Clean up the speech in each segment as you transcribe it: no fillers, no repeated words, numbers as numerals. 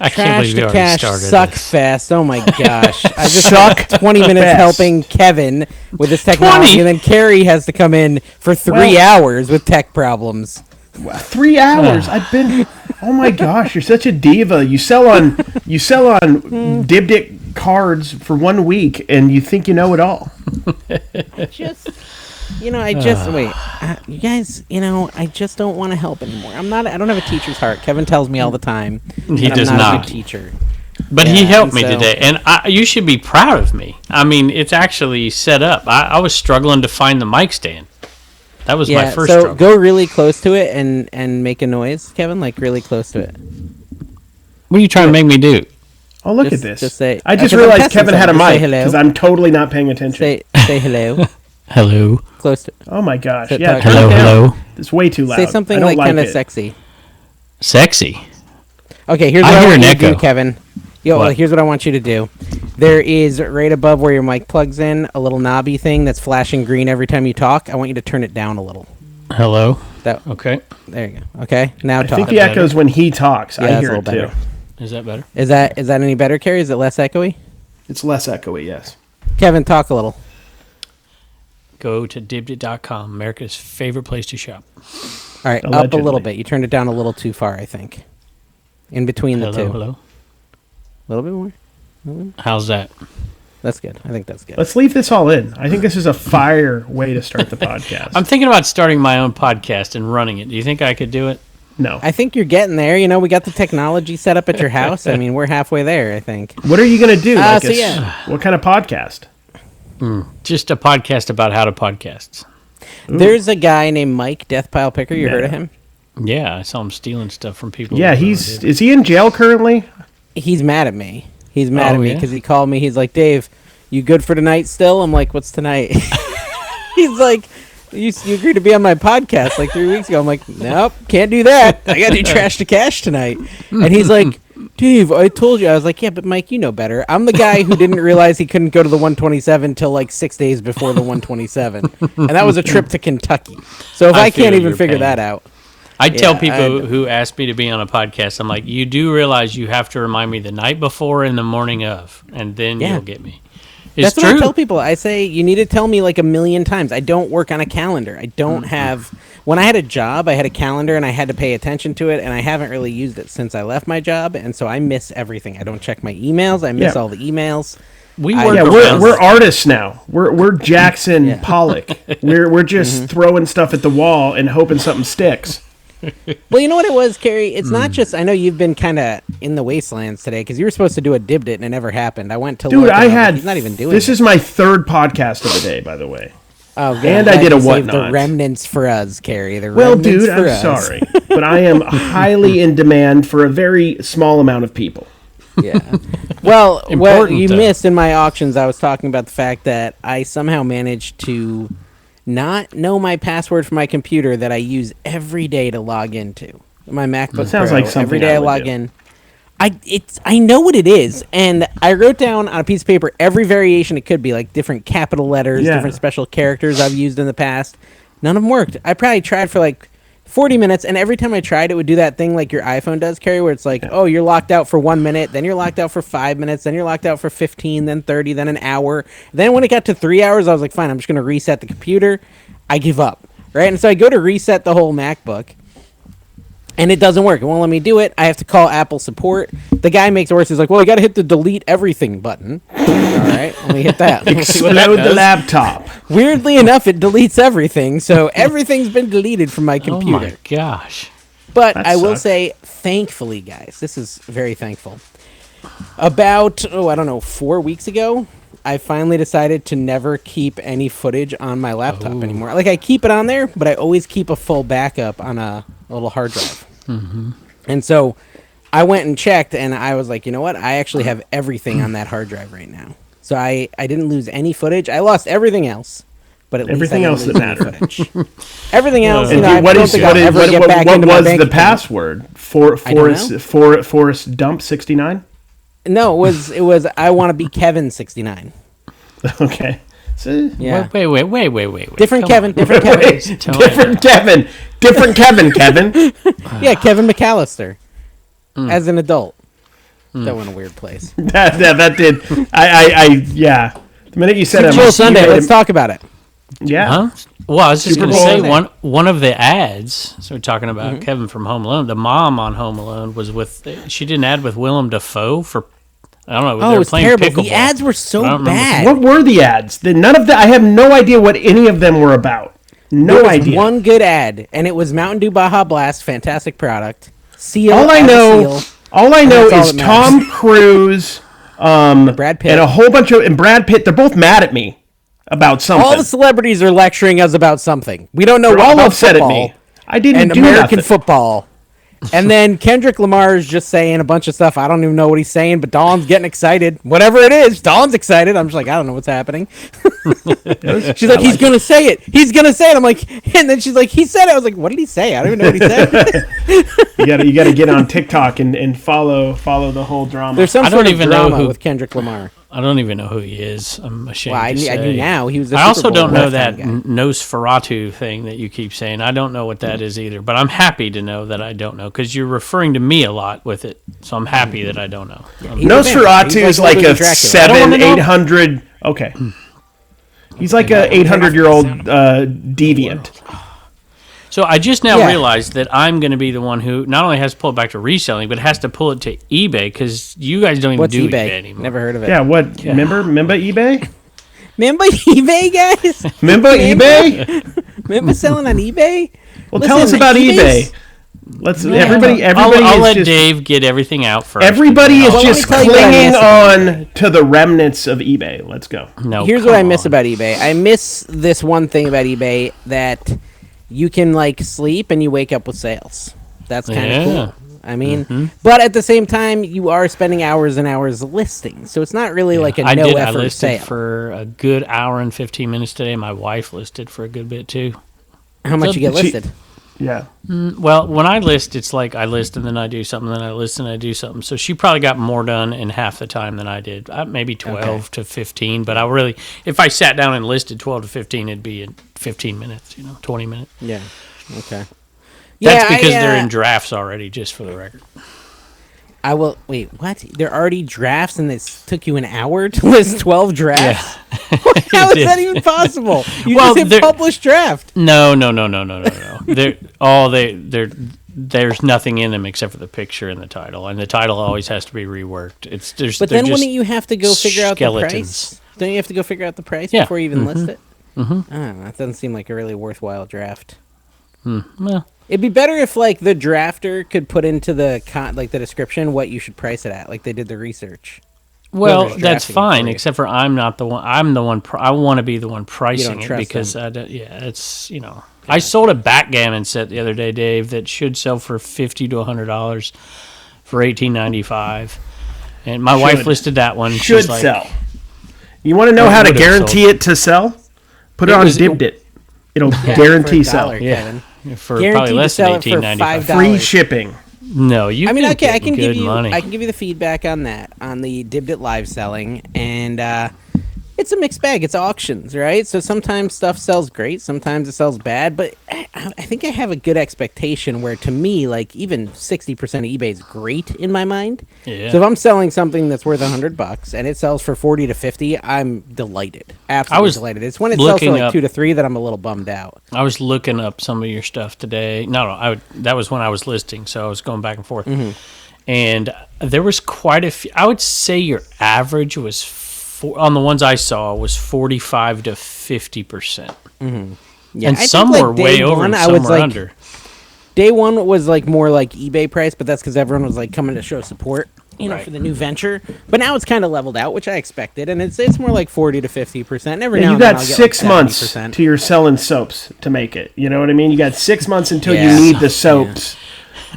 I can't believe you already Cash started suck this. fest. Oh my gosh. I just spent 20 minutes helping Kevin with his technology, 20? and then Carrie has to come in for 3 hours with tech problems. 3 hours. I've been. Oh my gosh, you're such a diva. You sell on Dibdick cards for 1 week, and you think you know it all. Wait. You guys, I just don't want to help anymore. I don't have a teacher's heart. Kevin tells me all the time. He that does I'm not a not. good teacher. But he helped me today, and you should be proud of me. I mean, it's actually set up. I was struggling to find the mic stand. That was my first struggle. Go really close to it and make a noise, Kevin, like really close to it. What are you trying to make me do? Oh, look at this. Just say, I just realized Kevin had a mic because I'm totally not paying attention. Say hello. Hello. Close to. Oh my gosh. So Yeah. Hello. It's way too loud. Say something like kind of sexy. Sexy. Okay, here's what I want you to do, Kevin. Here's what I want you to do. There is right above where your mic plugs in a little knobby thing that's flashing green every time you talk. I want you to turn it down a little. Hello. Okay. There you go. Okay. Now talk. I think the echoes when he talks. I hear it too. Is that better? Is that any better, Carrie? Is it less echoey? It's less echoey, yes. Kevin, talk a little. Go to dibdit.com, America's favorite place to shop. All right, Allegedly. up a little bit. You turned it down a little too far, I think. In between the two. Hello. A little bit more. How's that? That's good. I think that's good. Let's leave this all in. I think this is a fire way to start the podcast. I'm thinking about starting my own podcast and running it. Do you think I could do it? No. I think you're getting there. We got the technology set up at your house. I mean, we're halfway there, I think. What are you going to do? What kind of podcast? Just a podcast about how to podcast. There's a guy named Mike Deathpile Picker. You heard of him? Yeah, I saw him stealing stuff from people. Yeah, is he in jail currently? He's mad at me. He's mad at me because he called me. He's like, Dave, you good for tonight still? I'm like, what's tonight? He's like, you agreed to be on my podcast like 3 weeks ago. I'm like, nope, can't do that. I got to do Trash to Cash tonight. And he's like, Dave, I told you. I was like, yeah, but Mike, you know better. I'm the guy who didn't realize he couldn't go to the 127 till like 6 days before the 127. And that was a trip to Kentucky. So if I can't even figure that out. I tell people who ask me to be on a podcast, I'm like, you do realize you have to remind me the night before and the morning of, and then you'll get me. That's what I tell people. I say, you need to tell me like 1,000,000 times. I don't work on a calendar. I don't have... When I had a job, I had a calendar, and I had to pay attention to it, and I haven't really used it since I left my job, and so I miss everything. I don't check my emails. I miss all the emails. We're artists now. We're Jackson Pollock. We're just throwing stuff at the wall and hoping something sticks. Well, you know what it was, Carrie? It's not just... I know you've been kind of in the wastelands today because you were supposed to do a Dibbed It and it never happened. I went to Dude, he's not even doing this is my third podcast of the day, by the way. Oh, God. And I did a whatnot. The remnants for us, Carrie. Dude, I'm sorry. But I am highly in demand for a very small amount of people. Yeah. Well, what you missed in my auctions, I was talking about the fact that I somehow managed to not know my password for my computer that I use every day to log into. My MacBook sounds Pro. like something every day I log do. in. I know what it is, and I wrote down on a piece of paper every variation it could be, like different capital letters, different special characters I've used in the past. None of them worked. I probably tried for like 40 minutes, and every time I tried, it would do that thing like your iPhone does, Carrie, where it's like, oh, you're locked out for 1 minute, then you're locked out for 5 minutes, then you're locked out for 15, then 30, then an hour. Then when it got to 3 hours, I was like, fine, I'm just going to reset the computer. I give up, right? And so I go to reset the whole MacBook, and it doesn't work. It won't let me do it. I have to call Apple support. The guy makes it worse. He's like, well, you got to hit the delete everything button. All right, let me hit that. Explode the laptop. Weirdly enough, it deletes everything, so everything's been deleted from my computer. Oh, my gosh. But I will say, thankfully, guys, this is very thankful. About, 4 weeks ago, I finally decided to never keep any footage on my laptop anymore. Like, I keep it on there, but I always keep a full backup on a little hard drive. Mm-hmm. And so I went and checked, and I was like, you know what? I actually have everything on that hard drive right now. So I didn't lose any footage. I lost everything else, but at everything least I else that mattered. Everything else, I what don't think I'll ever get back into my bank account. What was the password? Forrest Dump 69? No, it was I want to be Kevin 69. Okay. So, yeah. Wait. Different Kevin. Different Kevin. Yeah, Kevin McAllister as an adult. That went a weird place. that did. Yeah. The minute you said Super Bowl Sunday, let's talk about it. Yeah. Huh? Well, I was just Super going to Bowl. say one of the ads. So we're talking about Kevin from Home Alone. The mom on Home Alone was with. She did an ad with Willem Dafoe for. I don't know. Oh, they it were was playing terrible. pickleball. The ads were so remember. bad. What were the ads? None of the. I have no idea what any of them were about. No There was idea. one good ad, and it was Mountain Dew Baja Blast, fantastic product. Seal. All I know is all that Tom matters. Cruise, Brad Pitt, and a whole bunch of and Brad Pitt. They're both mad at me about something. all the celebrities are lecturing us about something. We don't know They're what all about upset football at me. I didn't and do American nothing. football. And then Kendrick Lamar is just saying a bunch of stuff. I don't even know what he's saying, but Dawn's getting excited. Whatever it is, Dawn's excited. I'm just like, I don't know what's happening. She's like, he's going to say it. He's going to say it. I'm like, and then she's like, he said it. I was like, what did he say? I don't even know what he said. You gotta get on TikTok and follow the whole drama. There's some I don't sort of even know drama who- with Kendrick Lamar. I don't even know who he is. I'm ashamed Well, I to say. knew now. He was a I also Super Bowl don't know halftime that guy. Nosferatu thing that you keep saying. I don't know what that is either. But I'm happy to know that I don't know because you're referring to me a lot with it. So I'm happy that I don't know. He's Nosferatu He's is like older a than Dracula. 700-800. Okay, he's like a 800-year-old deviant. So I just now Yeah. realized that I'm going to be the one who not only has to pull it back to reselling, but has to pull it to eBay because you guys don't even What's do eBay? eBay anymore. Never heard of it. Yeah, what? Remember eBay? Remember eBay, guys? Remember eBay? Remember selling on eBay? Well, tell us Listen, about eBay's- eBay. Let's everybody. I'll is let just, Dave get everything out first. Everybody is Well, let me just tell you what I clinging miss on to the remnants of eBay. Let's go. No, Here's what I come miss on. about eBay. I miss this one thing about eBay that you can like sleep and you wake up with sales. That's kind of Yeah. cool. I mean, but at the same time, you are spending hours and hours listing, so it's not really like a I no did. I effort listed sale. for a good hour and 15 minutes today. My wife listed for a good bit too. How much you get She- listed? Yeah. Well, when I list, it's like I list and then I do something, then I list and I do something. So she probably got more done in half the time than I did. Maybe 12 to 15. But I really, if I sat down and listed 12 to 15, it'd be in 15 minutes, 20 minutes. Yeah. Okay. That's because they're in drafts already, just for the record. I will wait. What? They're already drafts, and this took you an hour to list 12 drafts. How is did. that even possible? You Well, just hit publish draft. No. There's nothing in them except for the picture and the title, and the title always has to be reworked. But then wouldn't you have to go figure out the skeletons. price? Don't you have to go figure out the price Yeah. before you even list it? That doesn't seem like a really worthwhile draft. Well, It'd be better if like the drafter could put into the the description what you should price it at, like they did the research. Well, Whoever's that's drafting it fine, for you. except for I'm not the one. I'm the one. I want to be the one pricing it trust because them. it's I sold a backgammon set the other day, Dave, that should sell for $50 to $100 for $18.95, and my wife listed that one. Should She's like, sell. You want to know Well, how it to would've guarantee it to sell? Put it It on was- Dibdit. It'll Yeah, guarantee for sell. $1, Yeah. Kevin. for Guaranteed probably to less sell than it for $18.95. $5. Free shipping. No, you. I mean, okay, I can give good you money. I can give you the feedback on that on the Dibdit live selling, and it's a mixed bag. It's auctions, right? So sometimes stuff sells great, sometimes it sells bad, but I think I have a good expectation where to me, like even 60% of eBay is great in my mind. Yeah. So if I'm selling something that's worth $100 and it sells for 40 to 50, I'm delighted. Absolutely was delighted. It's when it sells for looking like up- 2 to 3 that I'm a little bummed out. I was looking up some of your stuff today. That was when I was listing, so I was going back and forth. And there was quite a few. I would say your average was, on the ones I saw, was 45 to 50%. Yeah, And I think, some like, were day way over one, and I some was were like, under. Day one was like more like eBay price, but that's because everyone was like coming to show support, Right. for the new venture. But now it's kind of leveled out, which I expected, and it's more like 40 to 50%. Every now You and then got I'll get 6 like months 70%. to your selling soaps to make it. You know what I mean? You got 6 months until Yeah. you need the soaps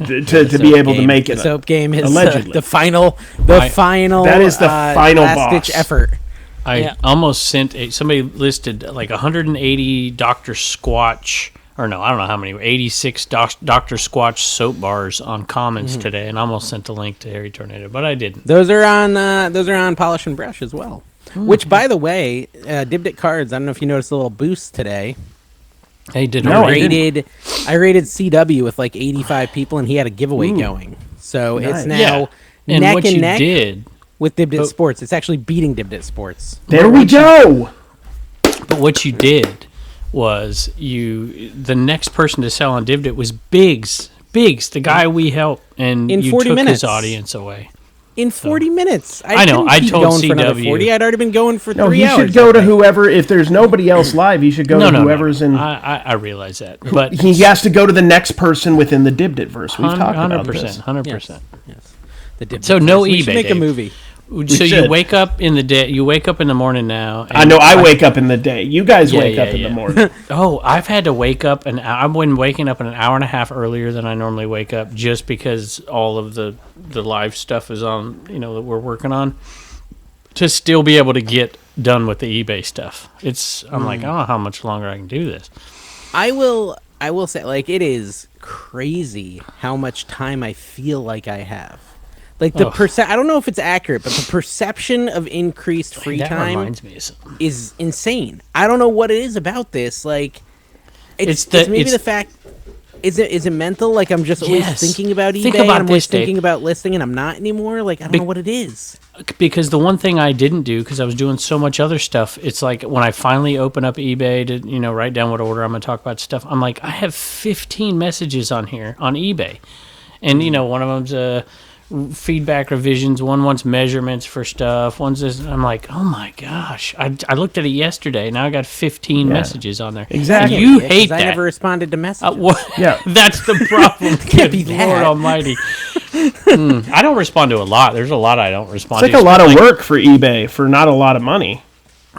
to be able to make it. The soap game is Allegedly. the final. That is the final last-ditch boss. effort. I almost sent somebody listed like 180 Dr. Squatch, or no, I don't know how many, 86 Dr. Squatch soap bars on comments today, and I almost sent a link to Harry Tornado, but I didn't. Those are on Polish and Brush as well. Which, by the way, Dibdit Cards. I don't know if you noticed a little boost today. Hey, did No, I I rated CW with like 85 people, and he had a giveaway going. So it's Nice. now Yeah. And neck what and you neck did, with Dibdit Sports. It's actually beating Dibdit Sports. There we go. but what you did was the next person to sell on Divdit was Biggs, the guy we helped, and In you 40 took minutes. his audience away. In 40 minutes. I know, couldn't I keep told going for another CW. 40. I'd already been going for No, 3 you hours. should go I to think. whoever. If there's nobody else live, you should go to whoever's in. I realize that, but He has to go to the next person within the Dibdit verse. We've talked about this. 100%. Yes. The Dibdit So no verse. We should eBay, make a Dave. movie. So you should. wake up in the day. You wake up in the morning now. I know. I wake up in the day. You guys Yeah, wake up yeah, in yeah. the morning. Oh, I've had to wake up, and I've been waking up an hour and a half earlier than I normally wake up, just because all of the live stuff is on. That we're working on, to still be able to get done with the eBay stuff. I'm like, I don't know how much longer I can do this. I will say, like, it is crazy how much time I feel like I have. Like, the I don't know if it's accurate, but the perception of increased free That time reminds me of something. is insane. I don't know what it is about this. Like, it's maybe it's- the fact. Is it mental? Like, I'm just always Yes. thinking about eBay, Think and about I'm always this, Dave. thinking about listing, and I'm not anymore. Like, I don't know what it is. Because the one thing I didn't do, because I was doing so much other stuff, it's like when I finally open up eBay to write down what order I'm going to talk about stuff, I'm like, I have 15 messages on here on eBay, and one of them's feedback revisions, one wants measurements for stuff, one's this. I'm like, oh my gosh, I looked at it yesterday. Now I got 15 messages on there. Exactly. And you Yeah, hate 'cause that. I never responded to messages. Yeah. That's the problem. Can't be Good that. Lord Almighty. I don't respond to a lot. There's a lot I don't respond It's to. like a lot of work for eBay for not a lot of money.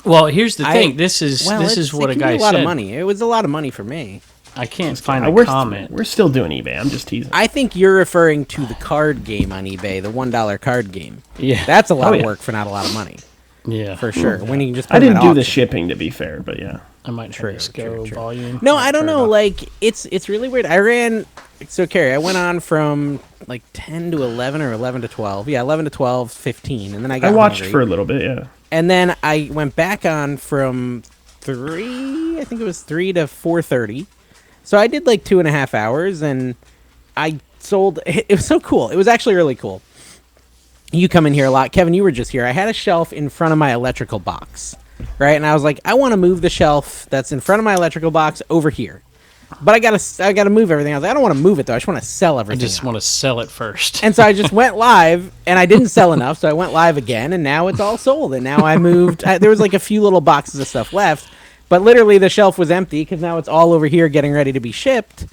Well, here's the thing. This is what a guy a lot said. of money. It was a lot of money for me. I can't find We're a comment. we're still doing eBay. I'm just teasing. I think you're referring to the card game on eBay, the $1 card game. Yeah. That's a lot of yeah. work for not a lot of money, Yeah, for sure. When you can just put I them didn't at do the auction. shipping, to be fair, but yeah. I might try to go volume. No, I don't know. Like, it's really weird. I ran. So, Carrie, I went on from like 10 to 11 or 11 to 12. Yeah, 11 to 12, 15, and then I got I watched hungry. for a little bit, yeah. And then I went back on from 3. I think it was 3 to 4:30. So I did like 2.5 hours, and I sold. It was so cool. It was actually really cool. You come in here a lot, Kevin. You were just here. I had a shelf in front of my electrical box, right? And I was like, I want to move the shelf that's in front of my electrical box over here, but I gotta move everything. I was like, I don't want to move it though. I just want to sell I everything. just want to sell it first. And so I just went live, and I didn't sell enough, so I went live again, and now it's all sold. And now I moved. There was like a few little boxes of stuff left, but literally the shelf was empty because now it's all over here getting ready to be shipped.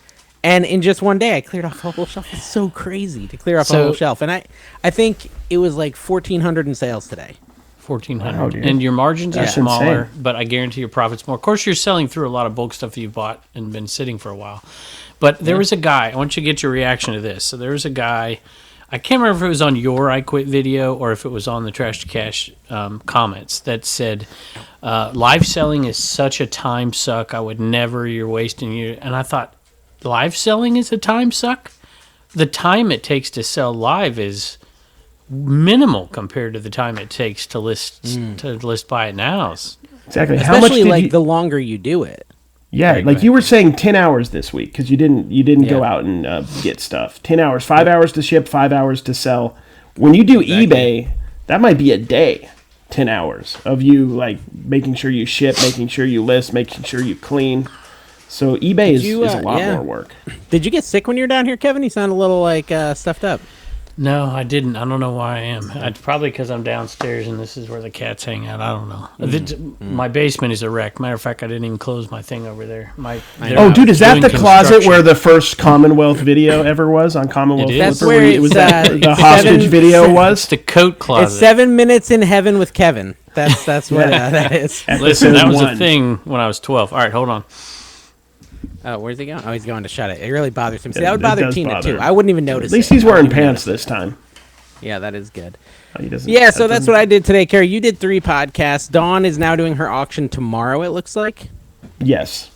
And in just one day, I cleared off a whole shelf. It's so crazy to clear off a whole shelf. And I think it was like 1,400 in sales today. 1,400, Wow, dude. and your margins That's are smaller, insane. but I guarantee your profits more. Of course, you're selling through a lot of bulk stuff you've bought and been sitting for a while. But there was a guy. I want you to get your reaction to this. So there was a guy. I can't remember if it was on your I Quit video or if it was on the Trash to Cash comments that said, live selling is such a time suck. I would never. You're wasting your. And I thought, live selling is a time suck? The time it takes to sell live is minimal compared to the time it takes to list buy it nows. Exactly. How much Especially did like you... the longer you do it. Yeah, like you were saying 10 hours this week because you didn't go out and get stuff. 10 hours, 5 hours to ship, 5 hours to sell. When you do eBay, that might be a day. 10 hours of you like making sure you ship, making sure you list, making sure you clean. So eBay is a lot more work. Did you get sick when you were down here, Kevin? You sound a little like stuffed up. No, I didn't. I don't know why I am. It's probably because I'm downstairs and this is where the cats hang out. I don't know. My basement is a wreck. Matter of fact, I didn't even close my thing over there. Oh, dude, is that doing the closet construction. where the first Commonwealth video ever was on Commonwealth It is. Flipper? That's where it was it's, that the it's hostage 7 video was? It's the coat closet. It's 7 minutes in heaven with Kevin. That's what that is. Listen, that was Episode a thing when I was 12. All right, hold on. Oh, where's he going? Oh, he's going to shut it. It really bothers him. See, It- that would it bother does Tina bother too. him. I wouldn't even notice. At least it. he's I wearing wouldn't even pants notice this time. it. Yeah, that is good. He doesn't. Yeah, so that's what I did today, Carrie. You did 3 podcasts. Dawn is now doing her auction tomorrow, it looks like. Yes,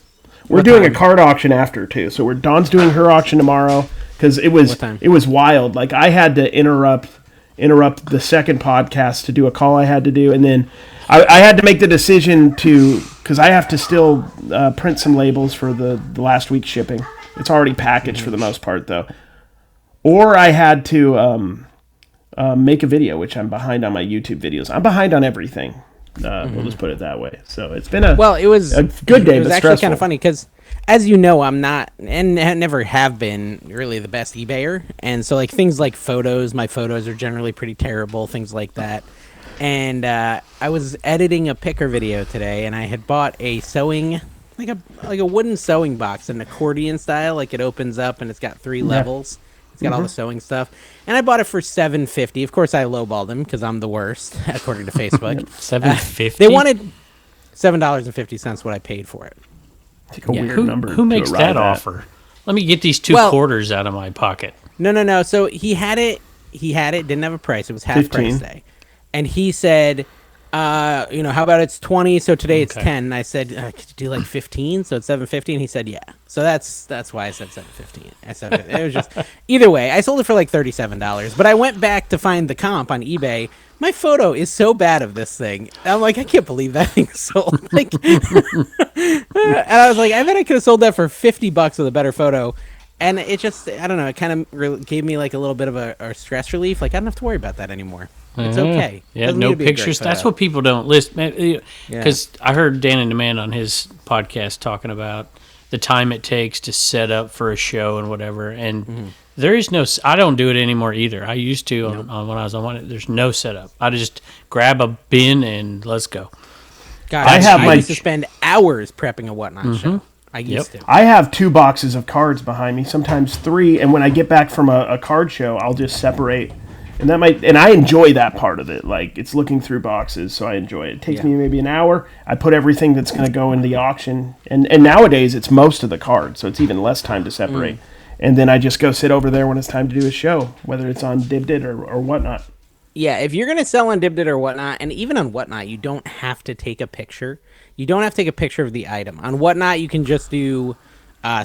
we're What doing time? a card auction after too. So Dawn's doing her auction tomorrow because it What time? was wild. Like I had to interrupt the second podcast to do a call I had to do, and then I had to make the decision because I have to still print some labels for the last week's shipping. It's already packaged for the most part though. Or I had to make a video, which I'm behind on my YouTube videos. I'm behind on everything. We'll just put it that way. So it's been it was a good day, it was but actually stressful. kind of funny because, as you know, I'm not and never have been really the best eBayer, and so like things like photos, my photos are generally pretty terrible, things like that. And I was editing a picker video today, and I had bought a sewing, like a wooden sewing box, an accordion style, like it opens up and it's got 3 levels. It's got all the sewing stuff, and I bought it for $7.50. Of course, I lowballed them because I'm the worst, according to Facebook. $7.50. They wanted $7.50. What I paid for it. It's like a weird number. Who makes to that arrive at. offer? Let me get these 2 quarters out of my pocket. No. So he had it. Didn't have a price. It was half 15. price day, and he said, how about it's 20? So today it's 10. And I said, could you do like 15? So it's $7.50. And he said, yeah. So that's why I said $7.50. I said it was just either way. I sold it for like $37. But I went back to find the comp on eBay. My photo is so bad of this thing. I'm like, I can't believe that thing sold. Like, and I was like, I bet I could have sold that for $50 with a better photo. And it just, I don't know, it kind of gave me like a little bit of a stress relief. Like, I don't have to worry about that anymore. It's okay. Yeah, Doesn't no need to be a great pictures. photo. That's what people don't list. Because I heard Dan and Demand on his podcast talking about the time it takes to set up for a show and whatever. And there is no, I don't do it anymore either. I used to on when I was on one. There's no setup. I just grab a bin and let's go. God, I used to spend hours prepping a Whatnot show. I used to. I have 2 boxes of cards behind me, sometimes 3, and when I get back from a card show, I'll just separate. And I enjoy that part of it. Like, it's looking through boxes, so I enjoy it. It takes me maybe an hour. I put everything that's going to go in the auction. And nowadays, it's most of the cards, so it's even less time to separate. And then I just go sit over there when it's time to do a show, whether it's on Dibdit or Whatnot. Yeah, if you're going to sell on Dibdit or Whatnot, and even on Whatnot, you don't have to take a picture. You don't have to take a picture of the item. On Whatnot, you can just do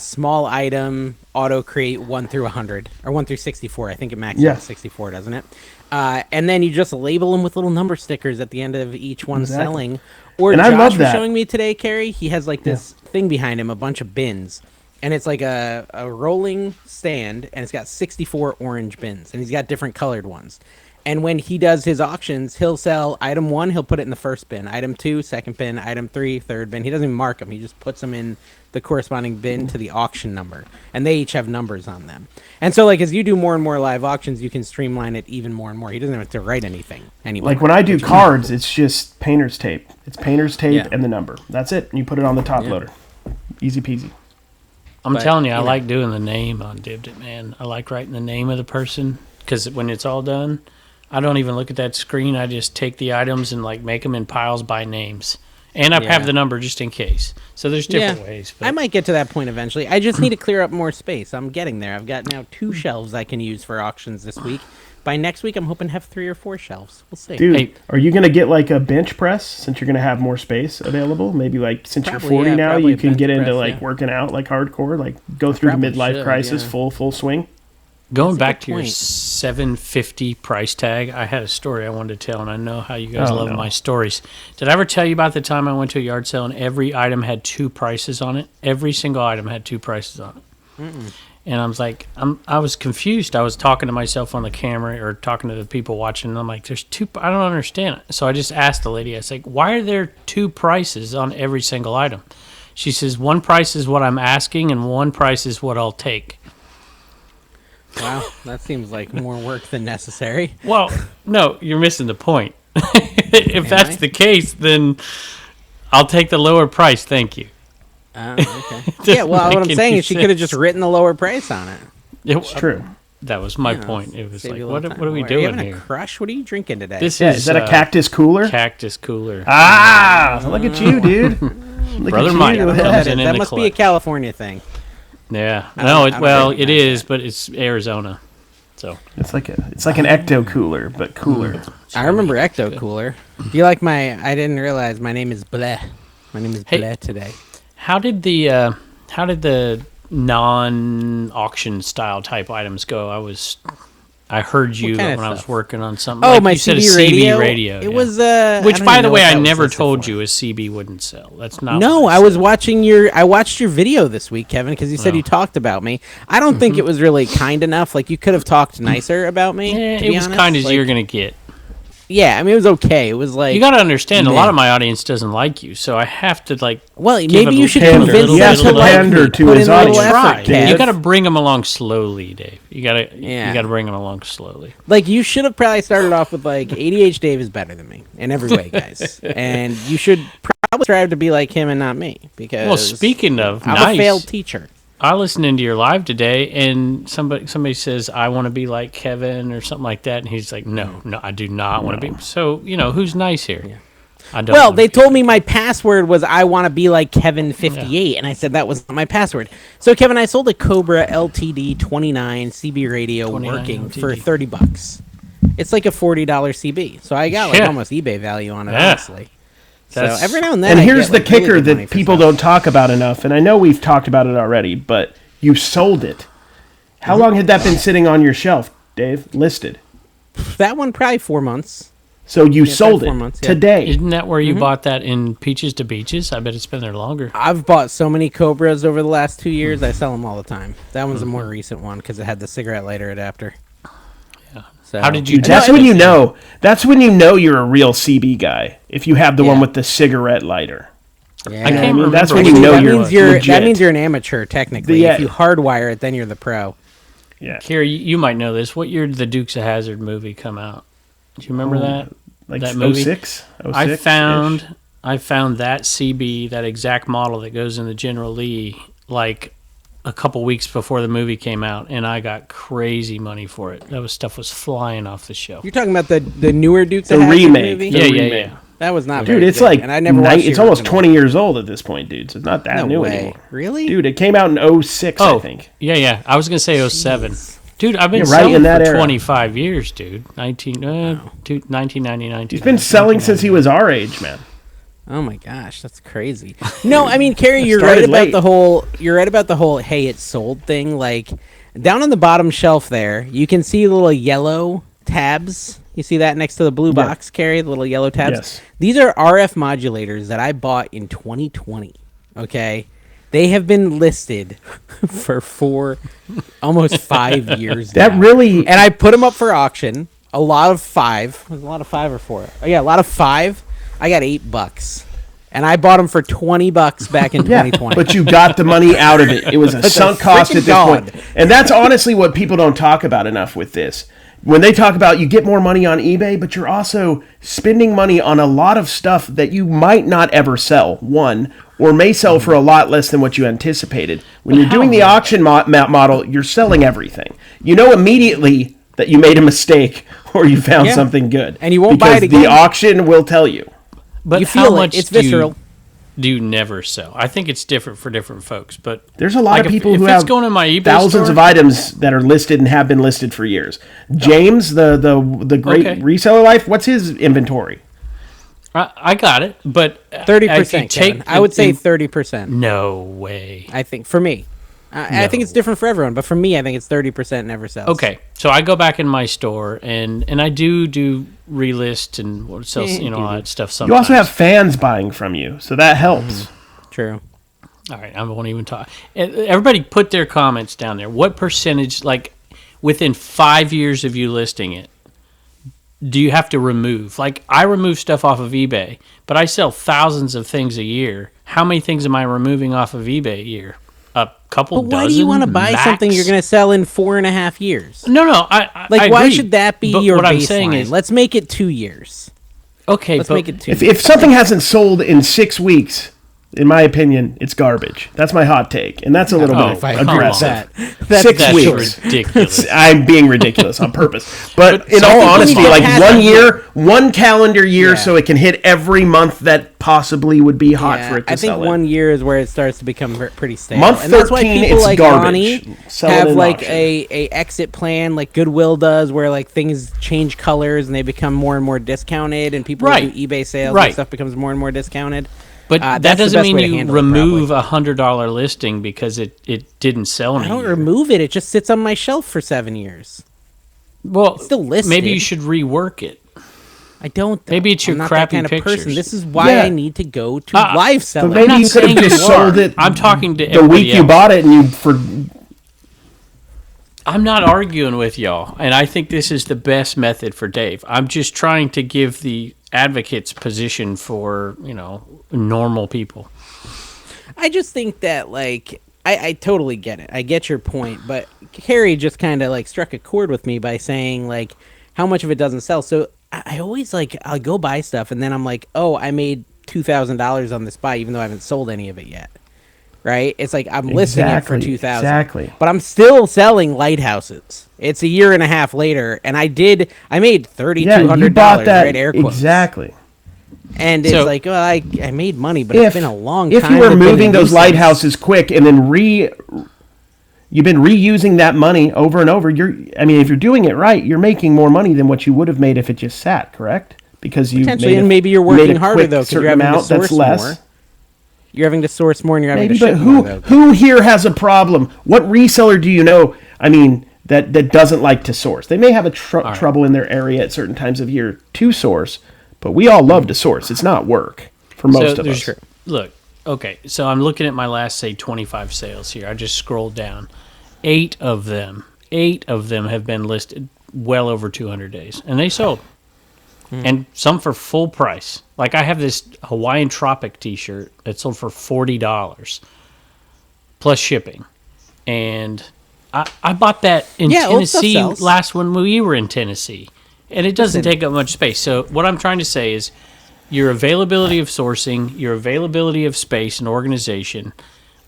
small item, auto create 1 through 100, or 1 through 64. I think it maxes out 64, doesn't it? And then you just label them with little number stickers at the end of each one selling. Or and Josh I love was that. showing me today, Carrie, he has like this thing behind him, a bunch of bins. And it's like a rolling stand, and it's got 64 orange bins, and he's got different colored ones. And when he does his auctions, he'll sell item 1, he'll put it in the first bin. Item 2, second bin. Item 3, third bin. He doesn't even mark them. He just puts them in the corresponding bin to the auction number. And they each have numbers on them. And so, like, as you do more and more live auctions, you can streamline it even more and more. He doesn't have to write anything anymore. Like, when I do cards, it's just painter's tape. It's painter's tape and the number. That's it. And you put it on the top loader. Easy peasy. I'm telling you, I like doing the name on Dibdit, man. I like writing the name of the person, because when it's all done, I don't even look at that screen. I just take the items and like make them in piles by names. And I have the number just in case. So there's different ways. But I might get to that point eventually. I just need to clear up more space. I'm getting there. I've got now 2 shelves I can use for auctions this week. By next week, I'm hoping to have 3 or 4 shelves. We'll see. Dude, are you going to get like a bench press since you're going to have more space available? Maybe like since you're 40 now, you can get into like working out like hardcore, like go through the midlife crisis full swing. Going back to your $7.50 price tag, I had a story I wanted to tell, and I know how you guys love my stories. Did I ever tell you about the time I went to a yard sale and every item had 2 prices on it? Every single item had 2 prices on it. And I was like, I was confused. I was talking to myself on the camera or talking to the people watching, and I'm like, there's 2, I don't understand it. So I just asked the lady, I was like, why are there 2 prices on every single item? She says, 1 price is what I'm asking, and 1 price is what I'll take. Wow, that seems like more work than necessary. Well, no, you're missing the point. If that's the case, then I'll take the lower price, thank you. Okay. Yeah, well, what I'm saying is she could have just written the lower price on it. It's true. That was my point. It was like, what are we Are you doing having here? a crush? What are you drinking today? This is that a cactus cooler? Cactus cooler. Look at you, dude. Look Brother at you. Mike comes in that the must be a clutch. California thing. Yeah. I don't It is, but it's Arizona. So it's like an ecto cooler, but cooler. I remember Ecto Cooler. Do you like my? I didn't realize my name is Bleh. My name is Bleh today. How did the non-auction style type items go? I heard you kind when of I was stuff? working on something. Oh, like my you said, CB a CB radio. radio. It yeah. was Which, by the way, I never was told listed you for. a CB wouldn't sell. That's not. No, what I was said. watching I watched your video this week, Kevin, because you said you talked about me. I don't think it was really kind enough. Like, you could have talked nicer about me. Yeah, to it be was honest. kind as Like, you're gonna get. Yeah, I mean, it was okay. It was like You got to understand, a lot meh. of my audience doesn't like you, so I have to like. Well, give maybe a you should little- convince little them bit to of like pander me. to Put his in a little audience. effort, Try. Kev. You got to bring them along slowly, Dave. You got to. Yeah. You got to bring them along slowly. Like, you should have probably started off with like ADH Dave is better than me in every way, guys, and you should probably strive to be like him and not me because. Well, speaking of I'm nice, a failed teacher. I listened into your live today, and somebody says I want to be like Kevin or something like that, and he's like, no, I do not want to be. So who's nice here? Yeah. I don't. Well, wanna they be told like me my password was I want to be like Kevin58, and I said that was not my password. So, Kevin, I sold a Cobra LTD 29 CB radio 29 working LTD. for $30. It's like a $40 CB, so I got like Yeah. almost eBay value on it, Yeah. honestly. So That's- every now and then, And I here's get, the like, really kicker good money that for people stuff. don't talk about enough, and I know we've talked about it already, but you sold it. How long had that been sitting on your shelf, Dave? Listed. That one probably 4 months. So you sold 4 it months, yeah. today. Isn't that where you bought that in Peaches to Beaches? I bet it's been there longer. I've bought so many Cobras over the last 2 years. I sell them all the time. That one's a more recent one because it had the cigarette lighter adapter. Yeah. So, How did you? That's test when it? you know. That's when you know you're a real CB guy. If you have the one Yeah. with the cigarette lighter. Yeah. I can't remember. That's when which you know one that it you're means was. you're legit. that means you're an amateur technically. Yeah. If you hardwire it, then you're the pro. Yeah. Carrie, you might know this. What year did the Dukes of Hazzard movie come out? Do you remember that? Like That movie? 06? I 06-ish? found that CB, that exact model that goes in the General Lee, like a couple weeks before the movie came out, and I got crazy money for it. Stuff was flying off the shelf. You're talking about the newer Dukes The of Hazzard remake. movie? The Yeah, remake. That was not Dude, very it's good, like and I never watched the it's almost original. 20 years old at this point, dude. So it's not that No new way. anymore. Really? Dude, it came out in 06, I think. Yeah. I was gonna say 07. Dude, I've been Yeah, right selling in that for era. 25 years, dude. 1999. He's been selling since he was our age, man. Oh my gosh, that's crazy. No, I mean, Carrie, you're Started right about late. the whole. You're right about the whole. Hey, it's sold thing. Like down on the bottom shelf there, you can see little yellow tabs. You see that next to the blue box, Carrie? The little yellow tabs. Yes. These are RF modulators that I bought in 2020. Okay, they have been listed for almost 5 years. That now. really. And I put them up for auction. A lot of 5. Was a lot of 5 or 4? Oh yeah, a lot of 5. I got $8, and I bought them for $20 back in 2020. But you got the money out of it. It was a But sunk they're cost freaking at this gone. point. And that's honestly what people don't talk about enough with this. When they talk about you get more money on eBay, but you're also spending money on a lot of stuff that you might not ever sell, one, or may sell for a lot less than what you anticipated. When you're doing the auction model, you're selling everything. You know immediately that you made a mistake or you found Yeah. something good. And you won't buy it because the again. auction will tell you. But You how feel it. much It's do you- visceral. do you never sell? I think it's different for different folks, but There's a lot like of if- people if who it's have going in my eBay thousands store- of items that are listed and have been listed for years. James, the great Okay. reseller life, what's his inventory? I got it, but 30%. Kevin. I would say 30%. no way. I think for me, I think it's different for everyone, but for me, I think it's 30% never sells. Okay, so I go back in my store and I do relist and what sells, Yeah, you all do. that stuff. You Sometimes. also have fans buying from you, so that helps. True. All right, I won't even talk. Everybody put their comments down there. What percentage, like within 5 years of you listing it, do you have to remove? Like I remove stuff off of eBay, but I sell thousands of things a year. How many things am I removing off of eBay a year? A couple But dozen. why do you want to buy max? something you're going to sell in 4.5 years? No. I Like, why agree. should that be But your what baseline? I'm saying is, Let's make it 2 years. okay, Let's but make it 2 If something hasn't sold in 6 weeks, in my opinion, it's garbage. That's my hot take, and that's a little Oh, bit come aggressive. on. That's 6 that's weeks. ridiculous. I'm being ridiculous on purpose. But in so I all think when honesty, you like get past 1 that- year, 1 calendar year, Yeah. so it can hit every month that possibly would be hot Yeah, for it to I think sell 1 in. year is where it starts to become pretty stale. Month and that's why 13, people it's like garbage. Ronnie Sell it have in like auction. a exit plan like Goodwill does, where like things change colors and they become more and more discounted, and people Right. do eBay sales Right. and stuff becomes more and more discounted. But That's that the doesn't best mean way to you handle it, remove a $100 listing because it didn't sell in I a don't year. remove it; it just sits on my shelf for 7 years. Well, still listed. maybe you should rework it. I don't. Though. Maybe it's your I'm not crappy that kind pictures. of person. This is why I need to go to live selling. But maybe I'm you not could have saying just you are. sold it. I'm talking to the week you else. bought it, and I'm not arguing with y'all, and I think this is the best method for Dave. I'm just trying to give the advocate's position for normal people. I just think that I totally get it. I get your point, but Carrie just kind of struck a chord with me by saying how much of it doesn't sell. So I always I'll go buy stuff and then I'm like, oh, I made $2,000 on this buy even though I haven't sold any of it yet. Right? It's I'm listing it for $2,000. Exactly. But I'm still selling lighthouses. It's a year and a half later, and I made $3,200. Right? Air quotes. Exactly. And it's I made money, but it's been a long time. If you were moving those lighthouses quick and then you've been reusing that money over and over, if you're doing it right, you're making more money than what you would have made if it just sat, correct? Because you and maybe you're working harder though, because you're having to source more. You're having to source more, and you're having to ship more. But who here has a problem? What reseller do you know? That doesn't like to source. They may have trouble in their area at certain times of year to source, but we all love to source. It's not work for most of us. Look, okay, so I'm looking at my last, say, 25 sales here. I just scrolled down. 8 of them have been listed well over 200 days, and they sold. And some for full price. I have this Hawaiian Tropic t-shirt that sold for $40 plus shipping. And I bought that in Tennessee last when we were in Tennessee. And it doesn't take up much space. So what I'm trying to say is your availability of sourcing, your availability of space and organization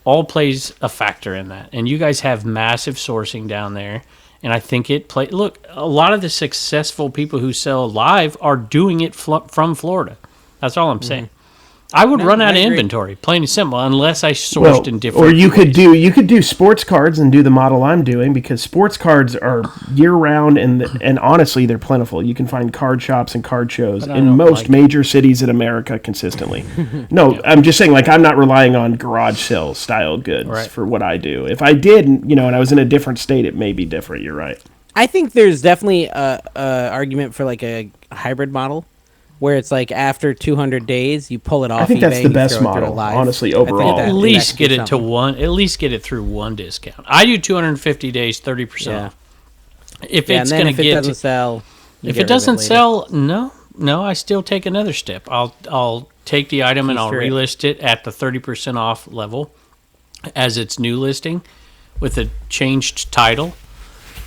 all plays a factor in that. And you guys have massive sourcing down there. And I think look, a lot of the successful people who sell live are doing it from Florida. That's all I'm saying. I would run out of inventory, plain and simple, unless I sourced in different Or you ways. could do sports cards and do the model I'm doing, because sports cards are year round and honestly they're plentiful. You can find card shops and card shows in most major cities in America consistently. No, I'm just saying I'm not relying on garage sale style goods for what I do. If I did, and I was in a different state, it may be different. You're right. I think there's definitely a argument for a hybrid model, where it's after 200 days you pull it off. I think eBay, that's the best model, honestly, overall. At least get it through one discount. I do 250 days, 30% off. If it's going to get, doesn't sell, if it doesn't sell, no, I still take another step. I'll take the item and I'll relist it at the 30% off level as its new listing with a changed title.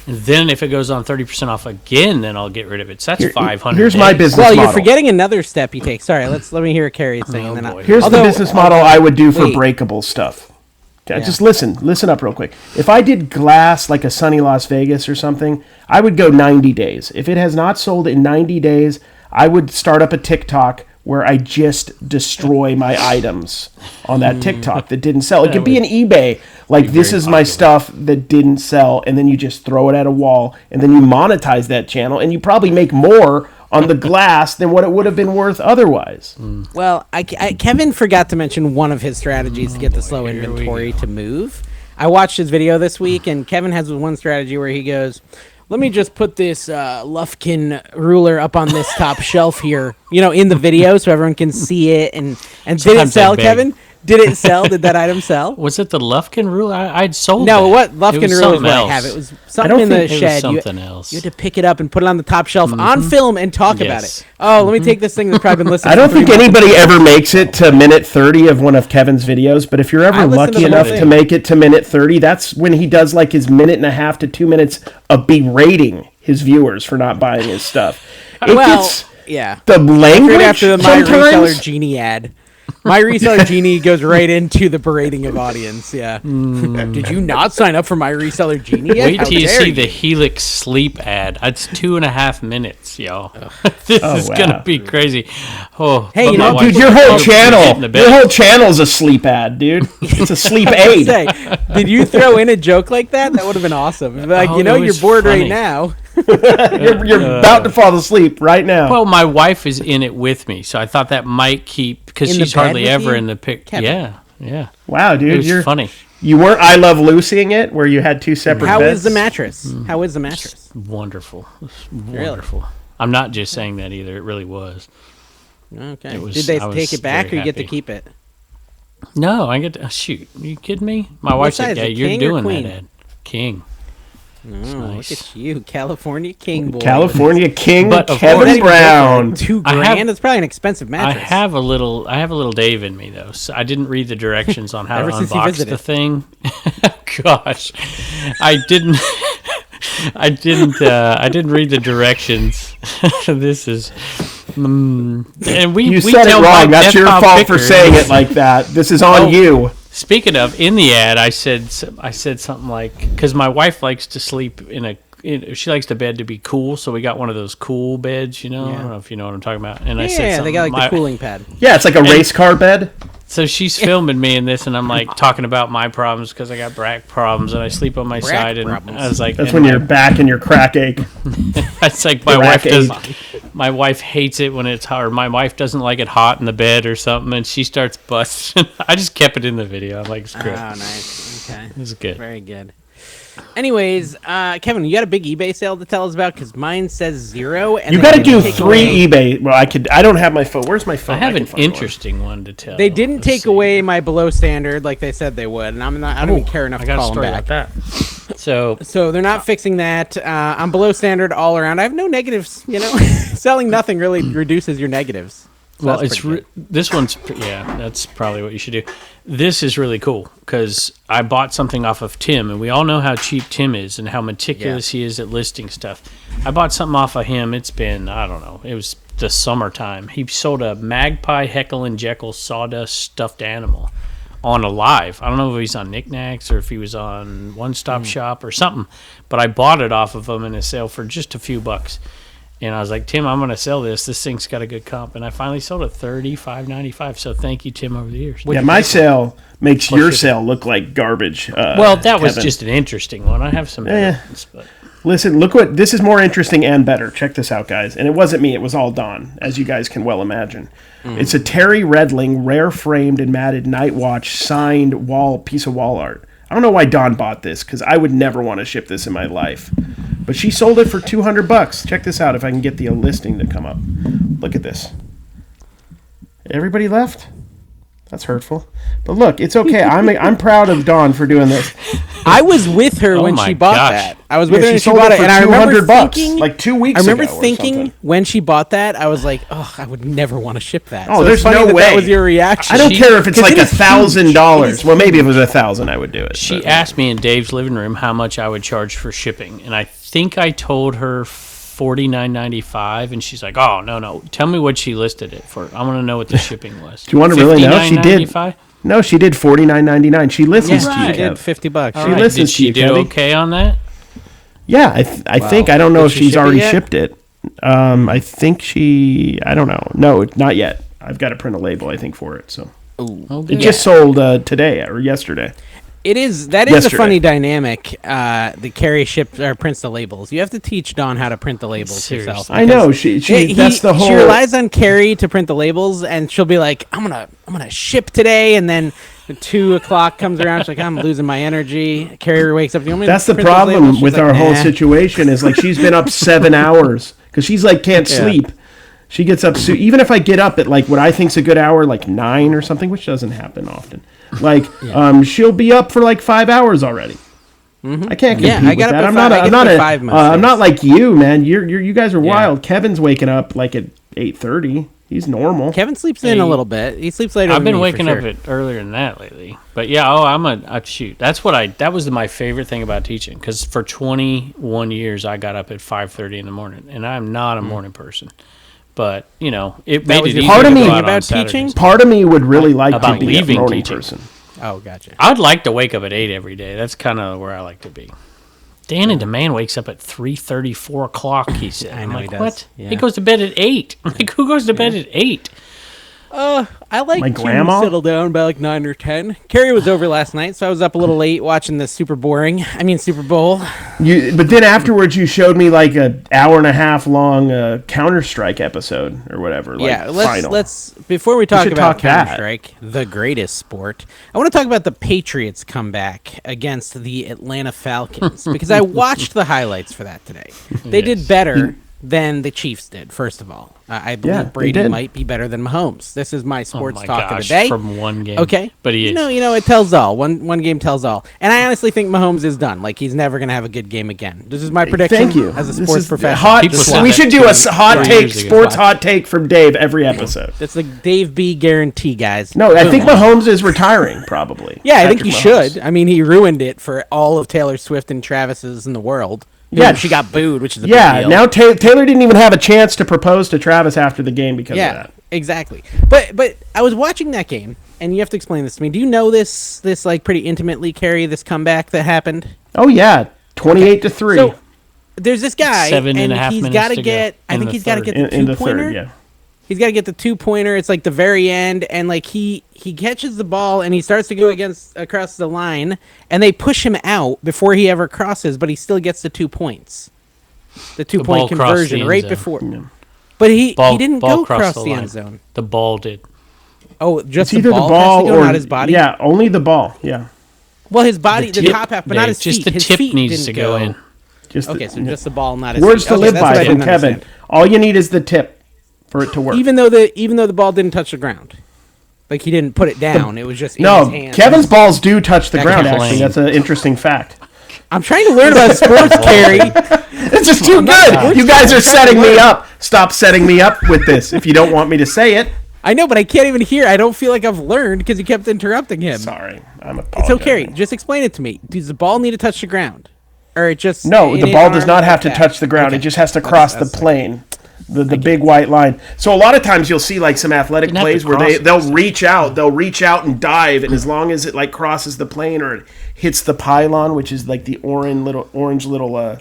And then if it goes on 30% off again, then I'll get rid of it. So that's 500. Here's my business model. Well, you're forgetting another step you take. Sorry, let me hear Carrie's thing. Here's the business model I would do for breakable stuff. Okay, just listen up real quick. If I did glass like a sunny Las Vegas or something, I would go 90 days. If it has not sold in 90 days, I would start up a TikTok where I just destroy my items on that TikTok that didn't sell. It could be an eBay, this is my stuff that didn't sell, and then you just throw it at a wall, and then you monetize that channel, and you probably make more on the glass than what it would have been worth otherwise. Well, Kevin forgot to mention one of his strategies to get the slow inventory to move. I watched his video this week, and Kevin has one strategy where he goes, let me just put this Lufkin ruler up on this top shelf here, in the video so everyone can see it. And did it sell, Kevin? Did it sell? Did that item sell? Was it the Lufkin ruler? I'd sold No, that. what Lufkin ruler is what I have. It was something in the shed. Something else. You had to pick it up and put it on the top shelf on film and talk about it. Oh, let me take this thing that's probably been listening. I don't think anybody ever makes it to minute 30 of one of Kevin's videos, but if you're ever lucky enough to make it to minute 30, that's when he does his minute and a half to 2 minutes of berating his viewers for not buying his stuff. The language right after the My sometimes, Reseller Genie ad. My Reseller Genie goes right into the berating of audience. Yeah. Did you not sign up for My Reseller Genie yet? Wait till you see the Helix sleep ad. It's 2.5 minutes, y'all. This is gonna be crazy. Oh, hey, dude, your whole channel's a sleep ad, dude. It's a sleep aid. Did you throw in a joke like that? That would have been awesome. You're bored right now. You're about to fall asleep right now. Well, my wife is in it with me, so I thought that might keep, because she's hardly ever in the pic. Yeah. Wow, dude, you're funny. You weren't I Love Lucying it, where you had two separate beds? How is the mattress? How is the mattress? wonderful. It was wonderful. I'm not just saying that either. It really was. Okay. It was- Did they I was take it back, or very you get to happy. keep it? No, I get to shoot. Are you kidding me? My wife size said, is "Yeah, it, you're king or doing queen? that, Ed. King." Oh, nice. look at you, California King boy. California King But of Kevin course- Brown. $2 I grand. have- It's probably an expensive I mattress. have a little Dave in me though. So I didn't read the directions on how to Ever since you unbox visited. the thing. Gosh, I didn't. I didn't read the directions. This is. And we You we said it tell wrong. Mike That's your Deathpile fault for Picker- saying it like that. This is on Oh. you. Speaking of, in the ad, I said something like, because my wife likes to sleep she likes the bed to be cool, so we got one of those cool beds, I don't know if you know what I'm talking about. And I said Yeah, something, they got like the cooling pad. Yeah, it's like a race car bed. So she's filming me in this, and I'm like talking about my problems because I got back problems, and I sleep on my side, and problems. I was like, That's and when your back and your crack ache. It's like my Rack wife does. ache. My wife hates it when it's hot. Or my wife doesn't like it hot in the bed or something, and she starts busting. I just kept it in the video. I'm like, screw Oh, it. nice. Okay. It's good. Very good. Anyways, Kevin, you got a big eBay sale to tell us about? Because mine says 0. And You they got to didn't do take 3 away- eBay. Well, I don't have my phone. Where's my phone? I have can an find one. interesting one to tell. They didn't Let's take see. away my below standard like they said they would, and I don't even care enough I to got a call them story back. about that. So So they're not fixing that. I'm below standard all around. I have no negatives. Selling nothing really reduces your negatives. So well, that's it's pretty this one's that's probably what you should do. This is really cool because I bought something off of Tim, and we all know how cheap Tim is and how meticulous he is at listing stuff. I bought something off of him. It's been, I don't know, it was the summertime. He sold a Magpie Heckle and Jekyll sawdust stuffed animal on a live. I don't know if he's on Knickknacks or if he was on One Stop Shop or something, but I bought it off of him in a sale for just a few bucks. And I was like, Tim, I'm going to sell this. This thing's got a good comp. And I finally sold it $35.95. So thank you, Tim, over the years. Yeah, my sale makes your sale look like garbage. Well, that was Kevin. just an interesting one. I have some better ones, but Listen, look what this is more interesting and better. Check this out, guys. And it wasn't me; it was all Don, as you guys can well imagine. It's a Terry Redling rare framed and matted night watch signed piece of wall art. I don't know why Don bought this because I would never want to ship this in my life. But she sold it for $200. Check this out if I can get the listing to come up. Look at this. Everybody left? That's hurtful. But look, it's okay. I'm proud of Dawn for doing this. I was with her Oh when my she bought gosh. that. I was with Yeah, her she when she sold bought it it, for and I remember $200 thinking, like 2 weeks I remember ago or thinking something. when she bought that, I was like, oh, I would never want to ship that. Oh, So there's it's funny no that way. That was your reaction. I don't care if it's 'Cause like it is $1,000. Well, maybe if it was $1,000, I would do it. she but- asked me in Dave's living room how much I would charge for shipping. And I think I told her $49.95. And she's like, oh, no. Tell me what she listed it for. I want to know what the shipping was. Do you want to really know? She did. $59.95? No, she did $49.99. She listens Yeah, to you, right. She did Kev. $50. All She right. listens Did to she you, do Kevin. okay on that? Yeah, I think. I don't know if Did she she's ship it already yet? shipped it. I think I don't know. No, not yet. I've got to print a label, I think, for it. So Oh, it good. just sold today or yesterday. That is a Yesterday. funny dynamic. The Carrie ships or prints the labels. You have to teach Dawn how to print the labels Seriously. yourself. I know. She that's the whole. She relies on Carrie to print the labels, and she'll be like, "I'm gonna ship today," and then 2:00 comes around. She's like, "I'm losing my energy." Carrie wakes up. "You want me to That's the print those labels?" problem She's with like, our whole "Nah." situation is like she's been up 7 hours because she's like can't Yeah. sleep. She gets up even if I get up at like what I think's a good hour, like 9 or something, which doesn't happen often. Like she'll be up for like 5 hours already. I can't compete Yeah, I with got up that. at I'm five- not. I I'm get up not at a. 5 most I'm days. not like you, man. You guys are wild. Kevin's waking up like at 8:30. He's normal. Kevin sleeps in a little bit. He sleeps later. I've than been me, for waking sure. up earlier than that lately. But yeah, shoot. That was my favorite thing about teaching because for 21 years I got up at 5:30 in the morning, and I'm not a morning person. But it made was it your easier part of to me go out on about Saturdays. teaching? Part of me would really like to About be a leaving morning teaching. person. Oh, gotcha. I'd like to wake up at 8 every day. That's kind of where I like to be. Dan and DeMan wakes up at 3:30, 4 o'clock, he said. I I'm know like, he does. what? Yeah. He goes to bed at 8. I'm like, who goes to bed at 8? I like My to grandma? settle down by like 9 or 10. Carrie was over last night, so I was up a little late watching the Super Bowl. But then afterwards, you showed me like an hour and a half long Counter-Strike episode or whatever. Like, Yeah, final. let's before we talk should about talk that. Counter-Strike, the greatest sport, I want to talk about the Patriots comeback against the Atlanta Falcons because I watched the highlights for that today. They did better than the Chiefs did, first of all. I believe Yeah, they Brady did. might be better than Mahomes. This is my sports my talk of the gosh, day. from one game. Okay, But he is. You know, it tells all. One game tells all. And I honestly think Mahomes is done. Like he's never gonna have a good game again. This is my prediction. Thank you. As a This sports is professional. hot. People said We that should do a 2 hot take, years ago. sports hot take from Dave every episode. That's the Dave B guarantee, guys. No, I Boom. think Mahomes is retiring, probably. Yeah, I think Patrick he Mahomes. should. I mean, he ruined it for all of Taylor Swift and Travis's in the world. Yeah. She got booed, which is a big Yeah, deal. now Taylor didn't even have a chance to propose to Travis after the game because of Yeah, that. exactly. But I was watching that game, and you have to explain this to me. Do you know this like pretty intimately, Carrie? This comeback that happened. Oh yeah, 28-3 So there's this guy, 7.5 he's minutes got to to go get. I in think the he's got to third. get the in the 2-pointer. third. Yeah. He's got to get the 2-pointer. It's like the very end, and like he catches the ball and he starts to go across the line, and they push him out before he ever crosses, but he still gets the 2 points. The 2-point ball crossed the conversion end right zone. before. But he didn't go crossed across the the line. end zone. The ball did. Oh, just It's either the ball, the ball has to go, or not his body. Yeah, only the ball. Yeah, Well, his body, the tip, top half, but Dave, not his just feet. the His tip feet needs didn't to go in. just Okay, the, so just the ball, not his words feet. to Okay, live that's by what I from didn't Kevin. understand. All you need is the tip for it to work. Even though the ball didn't touch the ground, like he didn't put it down. It was just in no, his hand. Kevin's balls do touch the That ground. can't Actually, plane. that's an interesting fact. I'm trying to learn about sports, Carrie. It's just too good. You guys are setting me up. Stop setting me up with this. If you don't want me to say it, I know, but I can't even hear. I don't feel like I've learned because you kept interrupting him. sorry, I'm So, apologizing. Carrie, just explain it to me. Does the ball need to touch the ground, or it just No, in the his ball does arm not have like to that? touch the ground. Okay. It just has to cross the that's- plane, the big white line. So a lot of times you'll see like some athletic Didn't have plays to where cross it, they'll reach out and dive, and as long as it like crosses the plane or it hits the pylon, which is like the orange little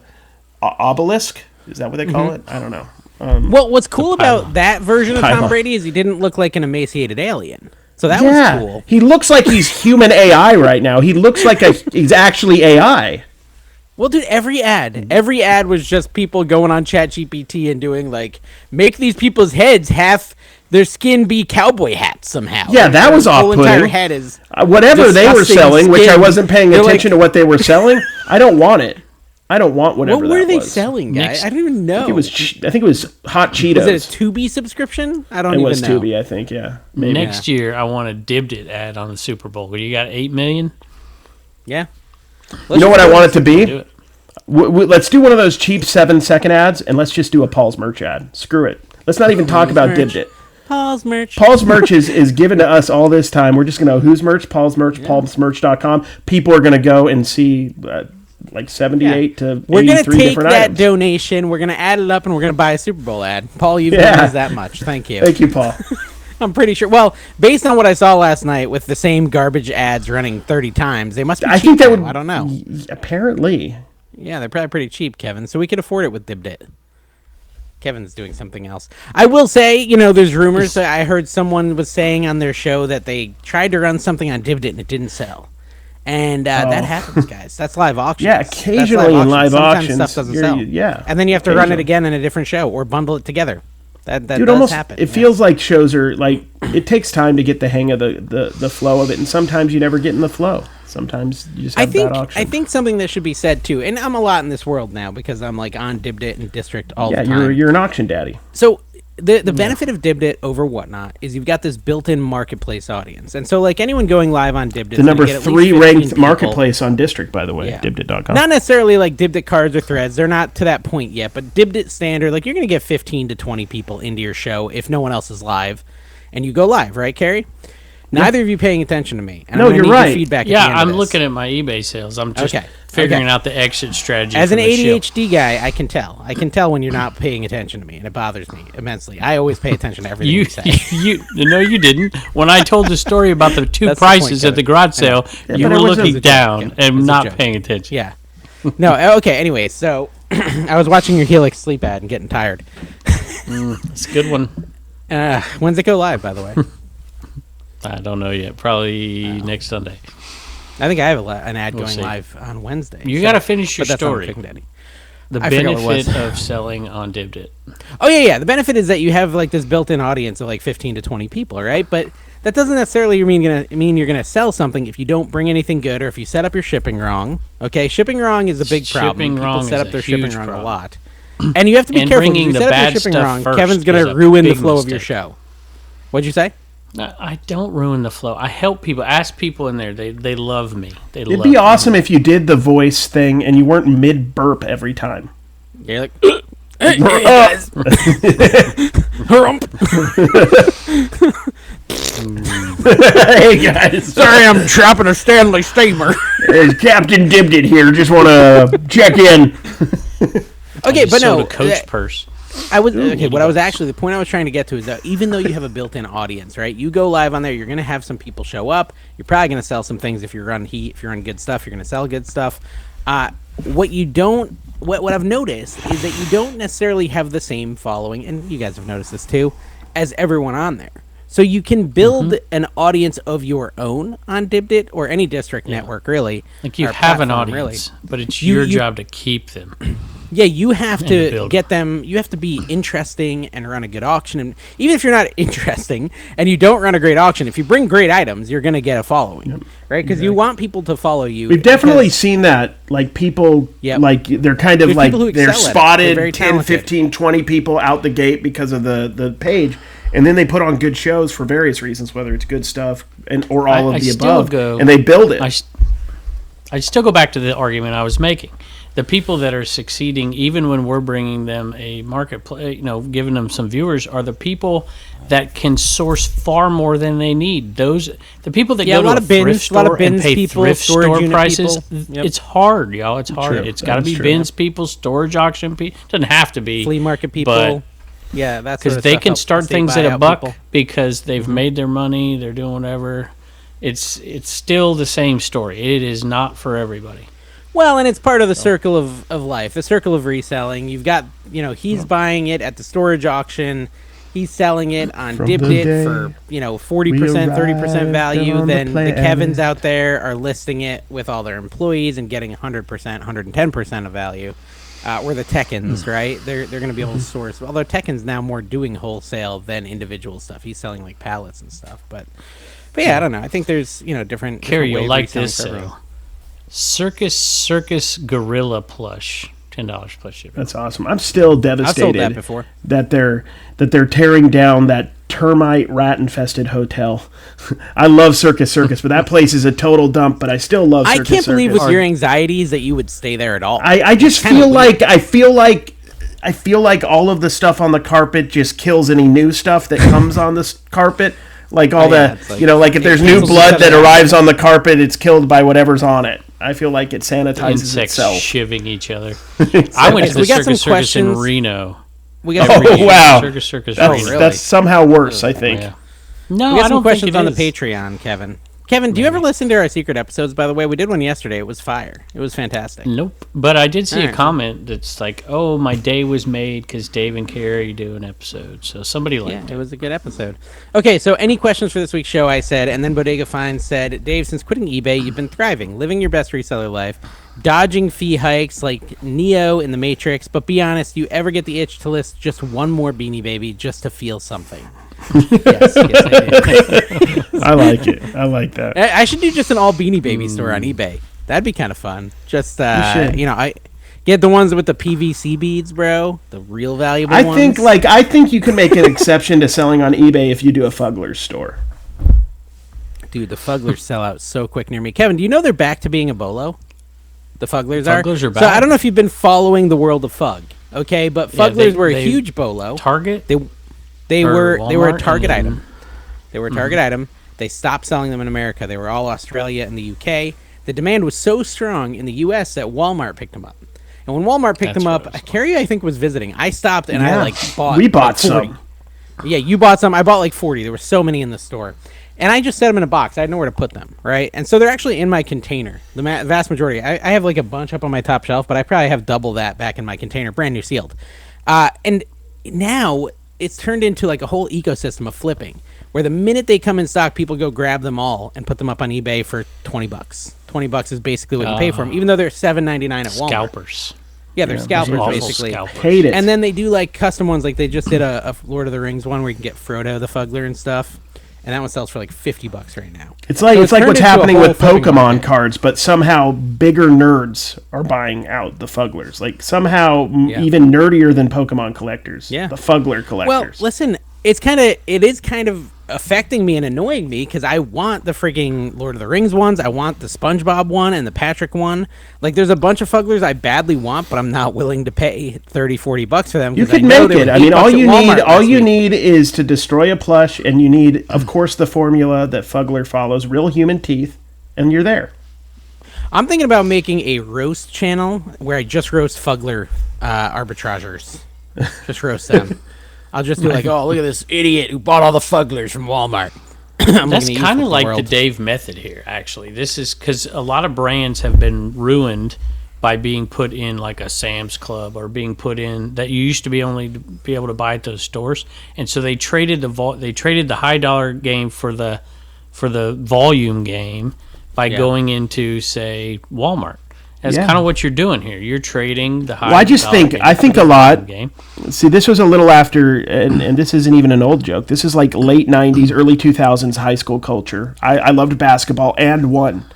obelisk, is that what they call it? I don't know. Well, what's cool about that version of Tom Pylon. Brady is he didn't look like an emaciated alien. So that Yeah, was cool. he looks like he's human AI right now. He looks like he's actually AI. Well, dude, every ad was just people going on ChatGPT and doing like, make these people's heads half their skin be cowboy hats somehow. Yeah, Like, that their was whole entire off-putting. head is Whatever they were disgusting selling, which I skin. wasn't paying They're attention to what they were selling. I don't want it. I don't want whatever what were that they was. selling, guys? Next- I don't even know. I think it was hot Cheetos. Was it a Tubi subscription? I don't It even was know. Tubi, I think. Yeah, maybe. Next year, I want a Dibbed It ad on the Super Bowl. You got 8 million? Yeah. You know what I want it to Do be? it. Let's do one of those cheap 7-second ads, and let's just do a Paul's merch ad. Screw it. Let's not even talk about merch. Dibbed It. Paul's merch. Paul's merch is given to us all this time. We're just going to whose merch? Paul's merch, paulsmerch.com. People are going to go and see like 78 to We're gonna 83 take different that items. donation. We're gonna add it up, and we're gonna buy a Super Bowl ad. Paul, you've Yeah. done us that much. Thank you. Thank you, Paul. I'm pretty sure. Well, based on what I saw last night with the same garbage ads running 30 times, they must be. I cheap think that now. would. I don't know. Apparently. Yeah, they're probably pretty cheap, Kevin. So we could afford it with Dibbed It. Kevin's doing something else. I will say, there's rumors that I heard someone was saying on their show that they tried to run something on Dibbed It and it didn't sell. And that happens, guys. That's live auctions. Yeah, That's occasionally in live Sometimes auctions, stuff doesn't you're- sell. yeah, and then you have to run it occasionally. again in a different show or bundle it together. That Dude, does almost happen. it feels like shows are like it takes time to get the hang of the flow of it, and sometimes you never get in the flow. Sometimes you just have bad auctions. I think something that should be said too, and I'm a lot in this world now because I'm like on Dibbed It and District all yeah, the time. you're an auction daddy. So the benefit of Dibbed It over Whatnot is you've got this built-in marketplace audience, and so like anyone going live on Dibbed It, The number 3 ranked marketplace on District, by the way, Yeah. Dibbed.com. Not necessarily like Dibbed It cards or threads; they're not to that point yet. But Dibbed It standard, like you're going to get 15 to 20 people into your show if no one else is live, and you go live, right, Carrie? Neither of you paying attention to me. And No, I'm gonna you're need your right. feedback. Yeah, at the end of I'm this. looking at my eBay sales. I'm just Okay. figuring Okay. out the exit strategy. As for an the show. ADHD guy, I can tell. I can tell when you're not paying attention to me, and it bothers me immensely. I always pay attention to everything you, You, say. no, you didn't. When I told the story about the two That's the point, prices at the Kevin. garage sale, Yeah, you but were it was a looking joke, down Kevin. and It's a not joke. paying attention. Yeah. No. Okay. Anyway, so I was watching your Helix sleep ad and getting tired. It's a good one. When's it go live, by the way? I don't know yet. Probably next Sunday. I think I have an ad We'll going see. live on Wednesday. You got to finish your but that's on story. Cooking Daddy. The I forgot what it was. benefit of selling on DibDit. Oh yeah. The benefit is that you have like this built-in audience of like 15 to 20 people, right? But that doesn't necessarily mean you're gonna sell something if you don't bring anything good or if you set up your shipping wrong. Okay, shipping wrong is a big problem. Shipping People wrong set is up a their shipping huge wrong a problem. lot, and you have to be And careful. If bringing you the set up your bad shipping stuff wrong, first Kevin's is gonna a ruin the big flow of your mistake. show. What'd you say? No, I don't ruin the flow. I help people. Ask people in there. They love me. It'd be awesome if you did the voice thing and you weren't mid burp every time. You're like, Hey guys, sorry, I'm trapping a Stanley steamer. There's Captain Dibdit here. Just want to check in. Okay, but no, a coach purse. I was okay. What I was actually the point I was trying to get to is that even though you have a built-in audience, right? You go live on there, you're gonna have some people show up. You're probably gonna sell some things if you're on heat. If you're on good stuff, you're gonna sell good stuff. What I've noticed is that you don't necessarily have the same following, and you guys have noticed this too, as everyone on there. So you can build an audience of your own on DibDit or any district network, really. Like you or have an platform, audience, but it's You- your you- job to keep them. Yeah, you have to build. get them. You have to be interesting and run a good auction. And even if you're not interesting and you don't run a great auction, if you bring great items, you're going to get a following, right? Because you want people to follow you. We've definitely because- seen that. Like people, Yep. like they're kind of There's like people who they're excel at it. They're spotted very 10, talented. 15, 20 people out the gate because of the page. And then they put on good shows for various reasons, whether it's good stuff or all I of the still above. go- And they build it. I still go back to the argument I was making. The people that are succeeding, even when we're bringing them a marketplace, giving them some viewers, are the people that can source far more than they need. The people that go a lot to of bins, thrift a lot of store and bins pay people, thrift storage store unit prices, people. Yep. it's hard, y'all. It's hard. True. It's got to That's be true. bins people, storage auction people. Doesn't have to be flea market people. but- Yeah, that's because they can start things at a buck because they've made their money. They're doing whatever. It's still the same story. It is not for everybody. Well, and it's part of the circle of life, the circle of reselling. You've got, he's buying it at the storage auction. He's selling it on From the DibDit day for, 40%, 30% value. on the Then the planet. Kevins out there are listing it with all their employees and getting 100%, 110% of value. Or the Tekkens, right? They're going to be able to source. Although Tekken's now more doing wholesale than individual stuff. He's selling like pallets and stuff. But yeah, I don't know. I think there's different. Carrie, different you'll ways like reselling this for everyone. sale. Circus Gorilla plush, $10 plus shipping. That's awesome. I'm still devastated sold that before. that they're tearing down that termite rat infested hotel. I love Circus, but that place is a total dump. But I still love I Circus. can't believe with Circus. your anxieties that you would stay there at all. I just kinda feel weird. like I feel like all of the stuff on the carpet just kills any new stuff that comes on this carpet. Like all yeah, it's like- like if there's new cancels blood each that other out. arrives on the carpet, it's killed by whatever's on it. I feel like it sanitizes Insects itself. shiving each other. I went to We the got some Circus in questions. Reno. We got Oh, some, wow. Circus That's, Reno. that's somehow worse, I think. Yeah. No, we got I some don't questions think on it the is. Patreon, Kevin. Kevin, do you ever listen to our secret episodes? By the way, we did one yesterday. It was fire. It was fantastic. Nope. But I did see a Alright. comment that's like, "Oh, my day was made because Dave and Carrie do an episode." So somebody Yeah, liked it it. was a good episode. Okay, so any questions for this week's show? I said, and then Bodega Fine said, Dave, since quitting eBay, you've been thriving, living your best reseller life, dodging fee hikes like Neo in the Matrix. But be honest, do you ever get the itch to list just one more Beanie Baby just to feel something? Yes, I do. I like it. I like that. I should do just an all Beanie Baby store on eBay. That'd be kind of fun. Just should. I get the ones with the PVC beads, bro. The real valuable I ones. think you can make an exception to selling on eBay if you do a Fuggler's store. Dude, the Fugglers sell out so quick near me. Kevin, do you know they're back to being a bolo? The Fugglers are. Fugglers are So back. I don't know if you've been following the world of Fug. Okay, but Yeah, Fugglers were a they- huge bolo. Target. They or were a Walmart, target and then- item. They were a target item. They stopped selling them in America. They were all Australia and the UK. The demand was so strong in the US that Walmart picked them up. And when Walmart picked That's them what up, I was Carrie, I think, was visiting. I stopped and Yeah. I bought. We bought 40. some. Yeah, you bought some. I bought like 40. There were so many in the store. And I just set them in a box. I had nowhere to put them, right? And so they're actually in my container. The vast majority. I have like a bunch up on my top shelf, but I probably have double that back in my container, brand new sealed. And now it's turned into like a whole ecosystem of flipping, where the minute they come in stock, people go grab them all and put them up on eBay for $20. $20 is basically what you pay for them, even though they're $7.99 at Walmart. Scalpers. Yeah, they're scalpers Awful basically. scalpers. Hate it. And then they do like custom ones, like they just did a Lord of the Rings one where you can get Frodo the Fuggler and stuff, and that one sells for like $50 right now. It's like So it's like turned what's into a happening whole with flipping Pokemon market. cards, but somehow bigger nerds are buying out the Fugglers. Like somehow even nerdier than Pokemon collectors. Yeah. The Fuggler Well, collectors. listen, it is kind of affecting me and annoying me because I want the freaking Lord of the Rings ones. I want the SpongeBob one and the Patrick one. Like, there's a bunch of Fugglers I badly want, but I'm not willing to pay $30-$40 for them. You 'cause I could know make they were it. I mean, $8 all at you Walmart need, all last you week. need is to destroy a plush, and you need, of course, the formula that Fuggler follows: real human teeth, and you're there. I'm thinking about making a roast channel where I just roast Fuggler arbitrageurs. Just roast them. I'll just do like, oh, look at this idiot who bought all the Fugglers from Walmart. That's kind of like the Dave method here, actually. This is because a lot of brands have been ruined by being put in like a Sam's Club or being put in that you used to be only to be able to buy at those stores, and so they traded the high dollar game for the volume game by going into, say, Walmart. That's kind of what you're doing here. You're trading the high. Well, I just think game I for think the a lot. volume game. See, this was a little after, and this isn't even an old joke. This is like late '90s, early 2000s high school culture. I loved basketball and one,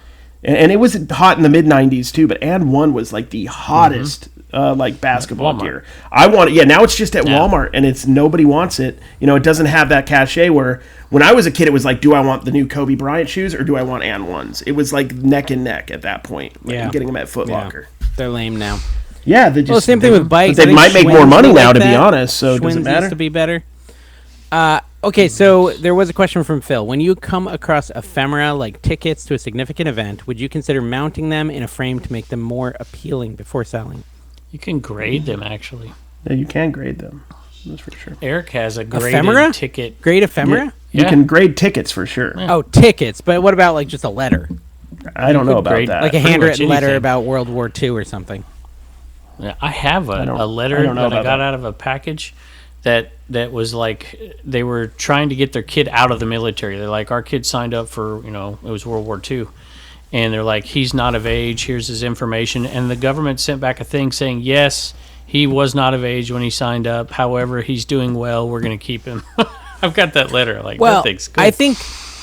and it was hot in the mid '90s too. But and one was like the hottest like basketball Walmart. gear. I want it. Yeah, now it's just at Walmart, and it's nobody wants it. You know, it doesn't have that cachet. Where when I was a kid, it was like, do I want the new Kobe Bryant shoes or do I want and ones? It was like neck and neck at that point. Like, Yeah. getting them at Foot Locker. They're lame now. Yeah, they just. Well, same thing with bikes. But I they think might make more Schwinn's money were now, like to be that. honest. So does it Schwinn's matter? used to be better. Okay, so there was a question from Phil. When you come across ephemera like tickets to a significant event, would you consider mounting them in a frame to make them more appealing before selling? You can grade them, actually. Yeah, you can grade them. That's for sure. Eric has a graded Ephemera? ticket. Great ephemera? You Yeah. can grade tickets for sure. Oh, tickets. But what about like just a letter? I don't know about grade that. Like a pretty handwritten much letter anything. about World War II or something. Yeah, I have a I letter don't know that I about got that. out of a package that was like they were trying to get their kid out of the military. They're like, our kid signed up for, it was World War II. And they're like, he's not of age. Here's his information. And the government sent back a thing saying, yes, he was not of age when he signed up. However, he's doing well. We're going to keep him. I've got that letter. Like, Well, that thing's good. I think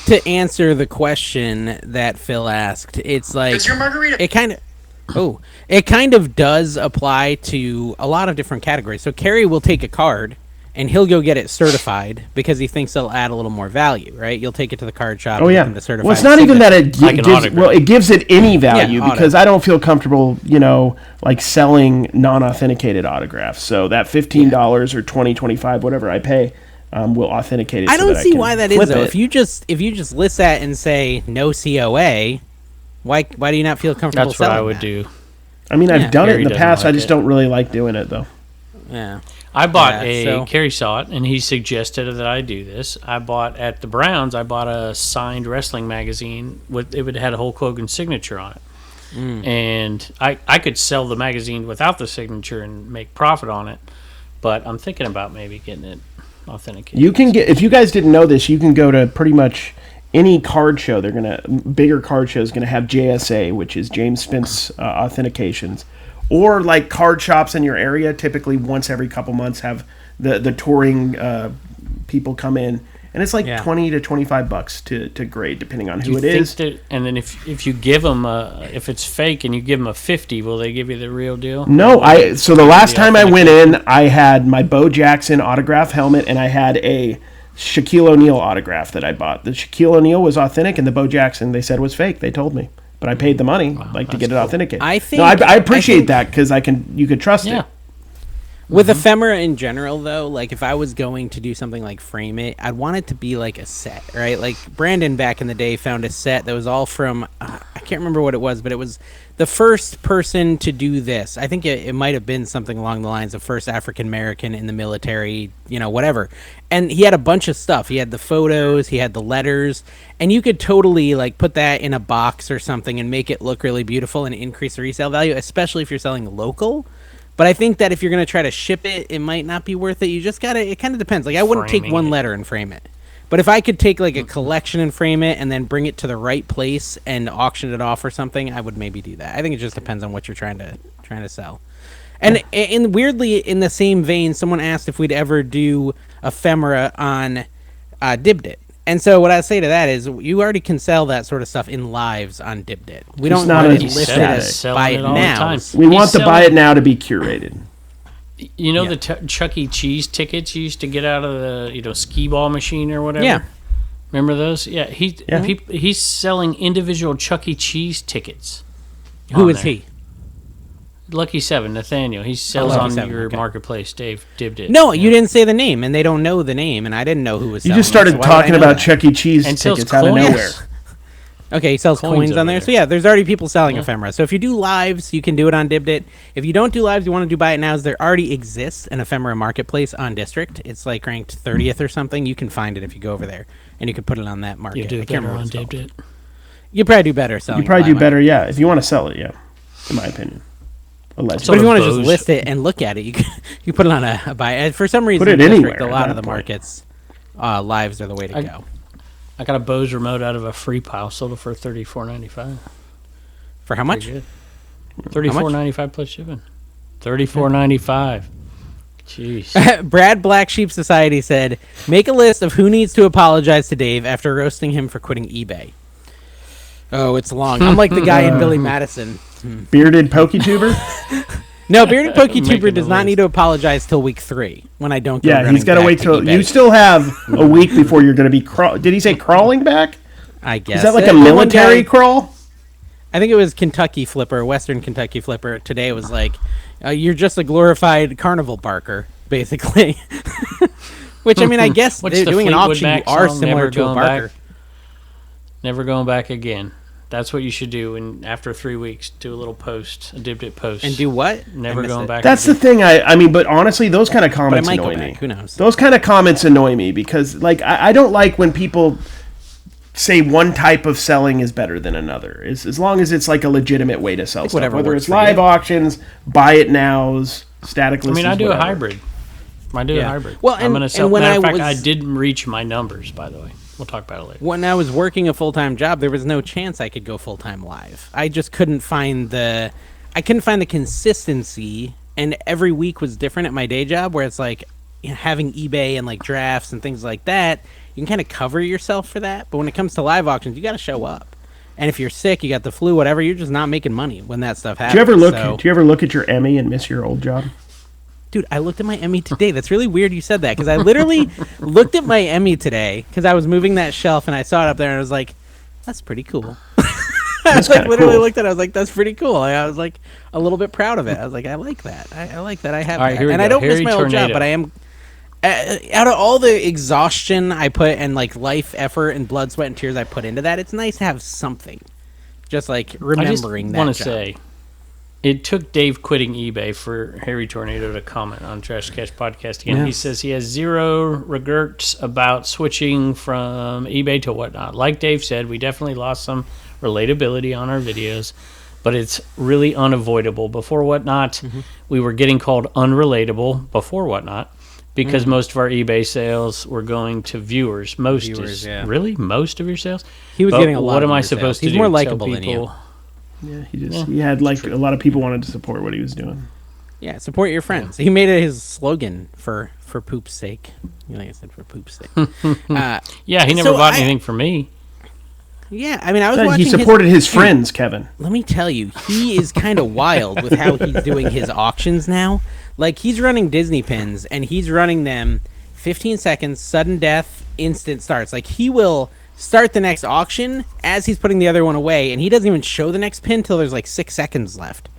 to answer the question that Phil asked, it's like Is your margarita? it kind of does apply to a lot of different categories. So Kerry will take a card and he'll go get it certified because he thinks it'll add a little more value, right? You'll take it to the card shop. Oh and yeah. get them to certify Well, it's the not even that signature. it Like an gives. autograph. Well, it gives it any value auto. because I don't feel comfortable, like selling non-authenticated autographs. So that $15 or $20, whatever I pay, will authenticate it. I so don't that see can why that is flip though. it. If you just list that and say no COA, why do you not feel comfortable that's what selling I would that? do. I mean, Yeah. I've done it Gary in the doesn't past. I like just it. don't really like doing it though. Yeah. I bought Yeah, Kerry saw it, and he suggested that I do this. I bought at the Browns. I bought a signed wrestling magazine with it had a Hulk Hogan signature on it, and I could sell the magazine without the signature and make profit on it. But I'm thinking about maybe getting it authenticated. You can get, if you guys didn't know this, you can go to pretty much any card show. Bigger card show is gonna have JSA, which is James Spence authentications, or like card shops in your area. Typically, once every couple months, have the touring people come in, and it's like $20 to $25 to grade, depending on who it is. And then if you give them if it's fake and you give them a 50, will they give you the real deal? No, so the last time I went authentication? in, I had my Bo Jackson autograph helmet, and I had a Shaquille O'Neal autograph that I bought. The Shaquille O'Neal was authentic, and the Bo Jackson they said was fake. They told me, but I paid the money to get it authenticated. I think- no, I I appreciate think- that because you could trust Yeah. it. With ephemera in general, though, like if I was going to do something like frame it, I'd want it to be like a set, right? Like Brandon back in the day found a set that was all from, I can't remember what it was, but it was the first person to do this. I think it might have been something along the lines of first African American in the military, whatever. And he had a bunch of stuff. He had the photos, he had the letters, and you could totally like put that in a box or something and make it look really beautiful and increase the resale value, especially if you're selling local. But I think that if you're going to try to ship it, it might not be worth it. You just got to, it kind of depends. Like, I wouldn't take one letter and frame it. But if I could take, like, a collection and frame it and then bring it to the right place and auction it off or something, I would maybe do that. I think it just depends on what you're trying to sell. And weirdly, in the same vein, someone asked if we'd ever do ephemera on Dibdit. And so what I say to that is, you already can sell that sort of stuff in lives on Dibdit. We don't not want a it listed static. as buy it now. We want the buy it now to be curated. You know the Chuck E. Cheese tickets you used to get out of the skee ball machine or whatever? Yeah. Remember those? Yeah. He's selling individual Chuck E. Cheese tickets. Who is he? Lucky 7, Nathaniel. He sells on 7, your okay. marketplace, Dave Dibdit. No, you didn't say the name, and they don't know the name, and I didn't know who was selling You just started it, so why would I talking know about that? Chuck E. Cheese And tickets sells out of coins. nowhere. Okay, he sells coins on over there. there. So yeah, there's already people selling ephemera. So if you do lives, you can do it on Dibdit. If you don't do lives, you want to do buy it nows, there already exists an ephemera marketplace on District. It's like ranked 30th or something. You can find it if you go over there, and you can put it on that market. You do I can't better remember on what it's called. Dibdit. You probably do better selling. You probably it do better, yeah. If you want to sell it, yeah. In my opinion. Allegedly. But if you want to Bose. just list it and look at it, you can you put it on a buy. For some reason, Put it in District, anywhere a lot at of the that point. markets, lives are the way to go. I got a Bose remote out of a free pile, sold it for $34.95. For how much? $34.95 plus shipping. $34.95. Jeez. Brad Black Sheep Society said, make a list of who needs to apologize to Dave after roasting him for quitting eBay. Oh, it's long. I'm like the guy in Billy Madison. Bearded PokeTuber? No, Bearded PokeTuber Making does the not list. need to apologize till week 3 when I don't go Yeah, running he's got to back wait till... eBay. You still have a week before you're going to be... Did he say crawling back? I guess. Is that like a The one military guy- crawl? I think it was Kentucky Flipper, Western Kentucky Flipper. Today it was like, you're just a glorified carnival barker, basically. Which, I mean, I guess What's they're the doing an Fleetwood auction. You Mac are song, similar Never to a Going barker. Back? Never going back again. That's what you should do. And after 3 weeks, do a little post, a Dibdit post. And do what? Never I missed going it. back. That's the again. thing. I mean, but honestly, those kind of But I comments might go annoy me. back. Who knows? Those kind of comments annoy me because, like, I don't like when people say one type of selling is better than another. As long as it's like a legitimate way to sell stuff. whatever Whether works it's for live you. auctions, buy it nows, static I listings. mean, I do whatever. a hybrid. I do a Yeah. hybrid. Well, I'm and- going to sell. and when Matter of I fact, I was- didn't reach my numbers, by the way. We'll talk about it later. When I was working a full-time job, there was no chance I could go full-time live. I just couldn't find the consistency, and every week was different at my day job, where it's like, having eBay and like drafts and things like that, you can kind of cover yourself for that. But when it comes to live auctions, you got to show up. And if you're sick, you got the flu, whatever, you're just not making money when that stuff happens. Do you ever look? So- Do you ever look at your Emmy and miss your old job? Dude, I looked at my Emmy today. That's really weird you said that, because I literally looked at my Emmy today because I was moving that shelf and I saw it up there and I was like, that's pretty cool. I was like, kinda literally cool. looked at it. I was like, that's pretty cool. I was like a little bit proud of it. I was like, I like that. I like that. I have All right, that. here we And I go. don't miss Harry my old job, Tornado. but I am. Out of all the exhaustion I put and like life effort and blood, sweat, and tears I put into that, it's nice to have something. Just like remembering I just that. want to job. say, it took Dave quitting eBay for Harry Tornado to comment on Trash Cash Podcast again. Yeah. He says he has zero regrets about switching from eBay to whatnot. Like Dave said, we definitely lost some relatability on our videos, but it's really unavoidable. Before whatnot, we were getting called unrelatable before whatnot because most of our eBay sales were going to viewers. Most Viewers, is yeah. really most of your sales. He was But getting a lot What of am I your supposed sales. to He's do? more Tell likable than you. people- Yeah, he had like a lot of people wanted to support what he was doing. Yeah, support your friends. He made it his slogan for poop's sake. Like I said, for poop's sake. Yeah, he never So bought I- anything for me. Yeah, I mean, I was watching. He supported his friends, Kevin. Let me tell you, he is kind of wild with how he's doing his auctions now. Like, he's running Disney pins, and he's running them 15 seconds, sudden death, instant starts. Like, he will start the next auction as he's putting the other one away, and he doesn't even show the next pin till there's like 6 seconds left.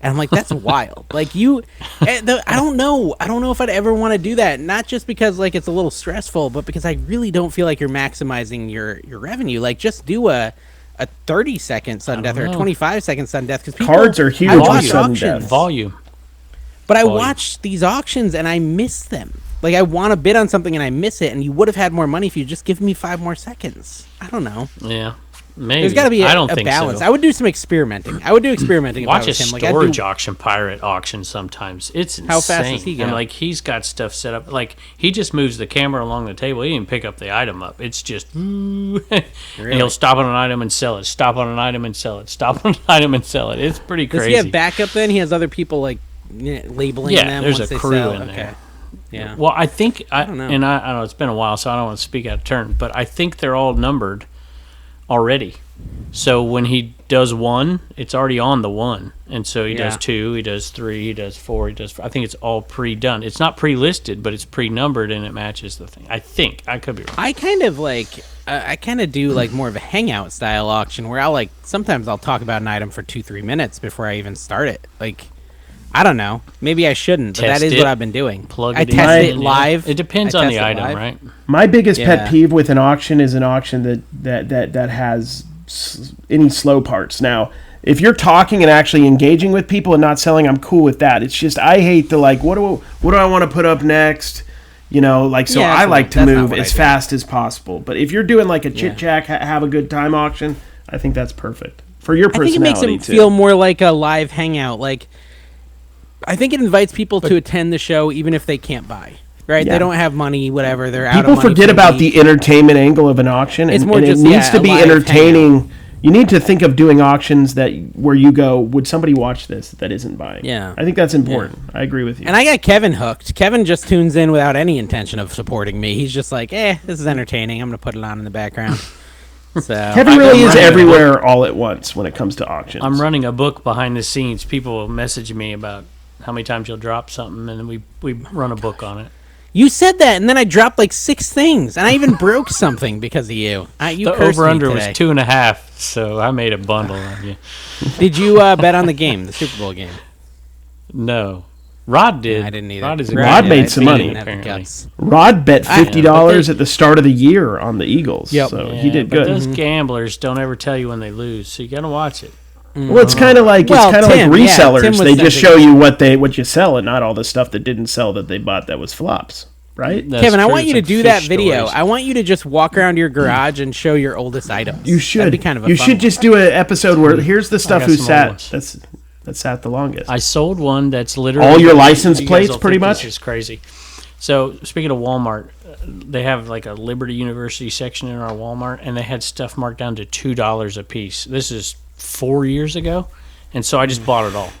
And I'm like, that's wild. Like, I don't know. I don't know if I'd ever want to do that. Not just because like it's a little stressful, but because I really don't feel like you're maximizing your revenue. Like, just do a 30-second sudden death or a know. 25-second sudden death, because Cards are huge I with watch sudden auctions, death. Volume. but I Volume. watch these auctions and I miss them. Like, I want to bid on something and I miss it, and you would have had more money if you just give me 5 more seconds. I don't know. Yeah. Maybe. There's got to be I don't a think balance. so. I would do some experimenting. I would do experimenting. Watch a if I was him. storage auction, pirate auction sometimes. It's insane. How fast does he go? And like he's got stuff set up. Like he just moves the camera along the table. He didn't pick up the item up. It's just and he'll stop on an item and sell it. Stop on an item and sell it. Stop on an item and sell it. It's pretty crazy. Does he have backup then? He has other people like labeling them. Yeah, there's once a they crew sell? in there. Yeah. Well, I think I don't know. And I don't know. It's been a while, so I don't want to speak out of turn. But I think they're all numbered already. So when he does one, it's already on the one, and so he does 2, he does 3, he does 4, he does. I think it's all pre-done. It's not pre-listed, but it's pre-numbered, and it matches the thing. I think I could be wrong. I kind of do like more of a hangout style auction where sometimes I'll talk about an item for 2-3 minutes before I even start it. Like, I don't know. Maybe I shouldn't, but Test that is it, what I've been doing. Plug I it test in, it live. It depends I on test the it item, live. right? My biggest Yeah. pet peeve with an auction is an auction that has any slow parts. Now, if you're talking and actually engaging with people and not selling, I'm cool with that. It's just I hate the what do I want to put up next? So Yeah, I like to that's not move what I as do. fast as possible. But if you're doing like a chit chat, have a good time auction, I think that's perfect for your I think it makes personality it too. feel more like a live hangout. Like, I think it invites people to attend the show even if they can't buy. Right? Yeah. They don't have money. Whatever. They're out. People of money forget for about week. the entertainment angle of an auction, It's and, more and just, it needs to a be live entertaining. You need to think of doing auctions where you go, would somebody watch this that isn't buying? Yeah. I think that's important. I agree with you. And I got Kevin hooked. Kevin just tunes in without any intention of supporting me. He's just like, this is entertaining. I'm going to put it on in the background. So Kevin really is running everywhere all at once when it comes to auctions. I'm running a book behind the scenes. People will message me about how many times you'll drop something, and we run a book on it. You said that, and then I dropped like 6 things, and I even broke something because of you. You The cursed me over-under was today. 2.5, so I made a bundle on you. Did you bet on the game, the Super Bowl game? No. Rod did. I didn't either. Rod is a Rod good made guy. some He money, didn't have the apparently. guts. Rod bet $50 they- at the start of the year on the Eagles, Yep. so Yeah, he did but good. those gamblers don't ever tell you when they lose, so you got to watch it. Well, it's kind of like Well, Tim, yeah, resellers. Tim was They just sending- show you what you sell, and not all the stuff that didn't sell that they bought that was flops, right? That's Kevin, I true. want you It's to like do that fish video. stories. I want you to just walk around your garage and show your oldest items. You should. That'd be kind of a you fun should one. just do an episode where here's the stuff got who some sat old ones. that sat the longest. I sold one that's literally All your license you guys plates, will pretty think much? This is crazy. So speaking of Walmart, they have like a Liberty University section in our Walmart, and they had stuff marked down to $2 a piece. This is 4 years ago, and so I just bought it all.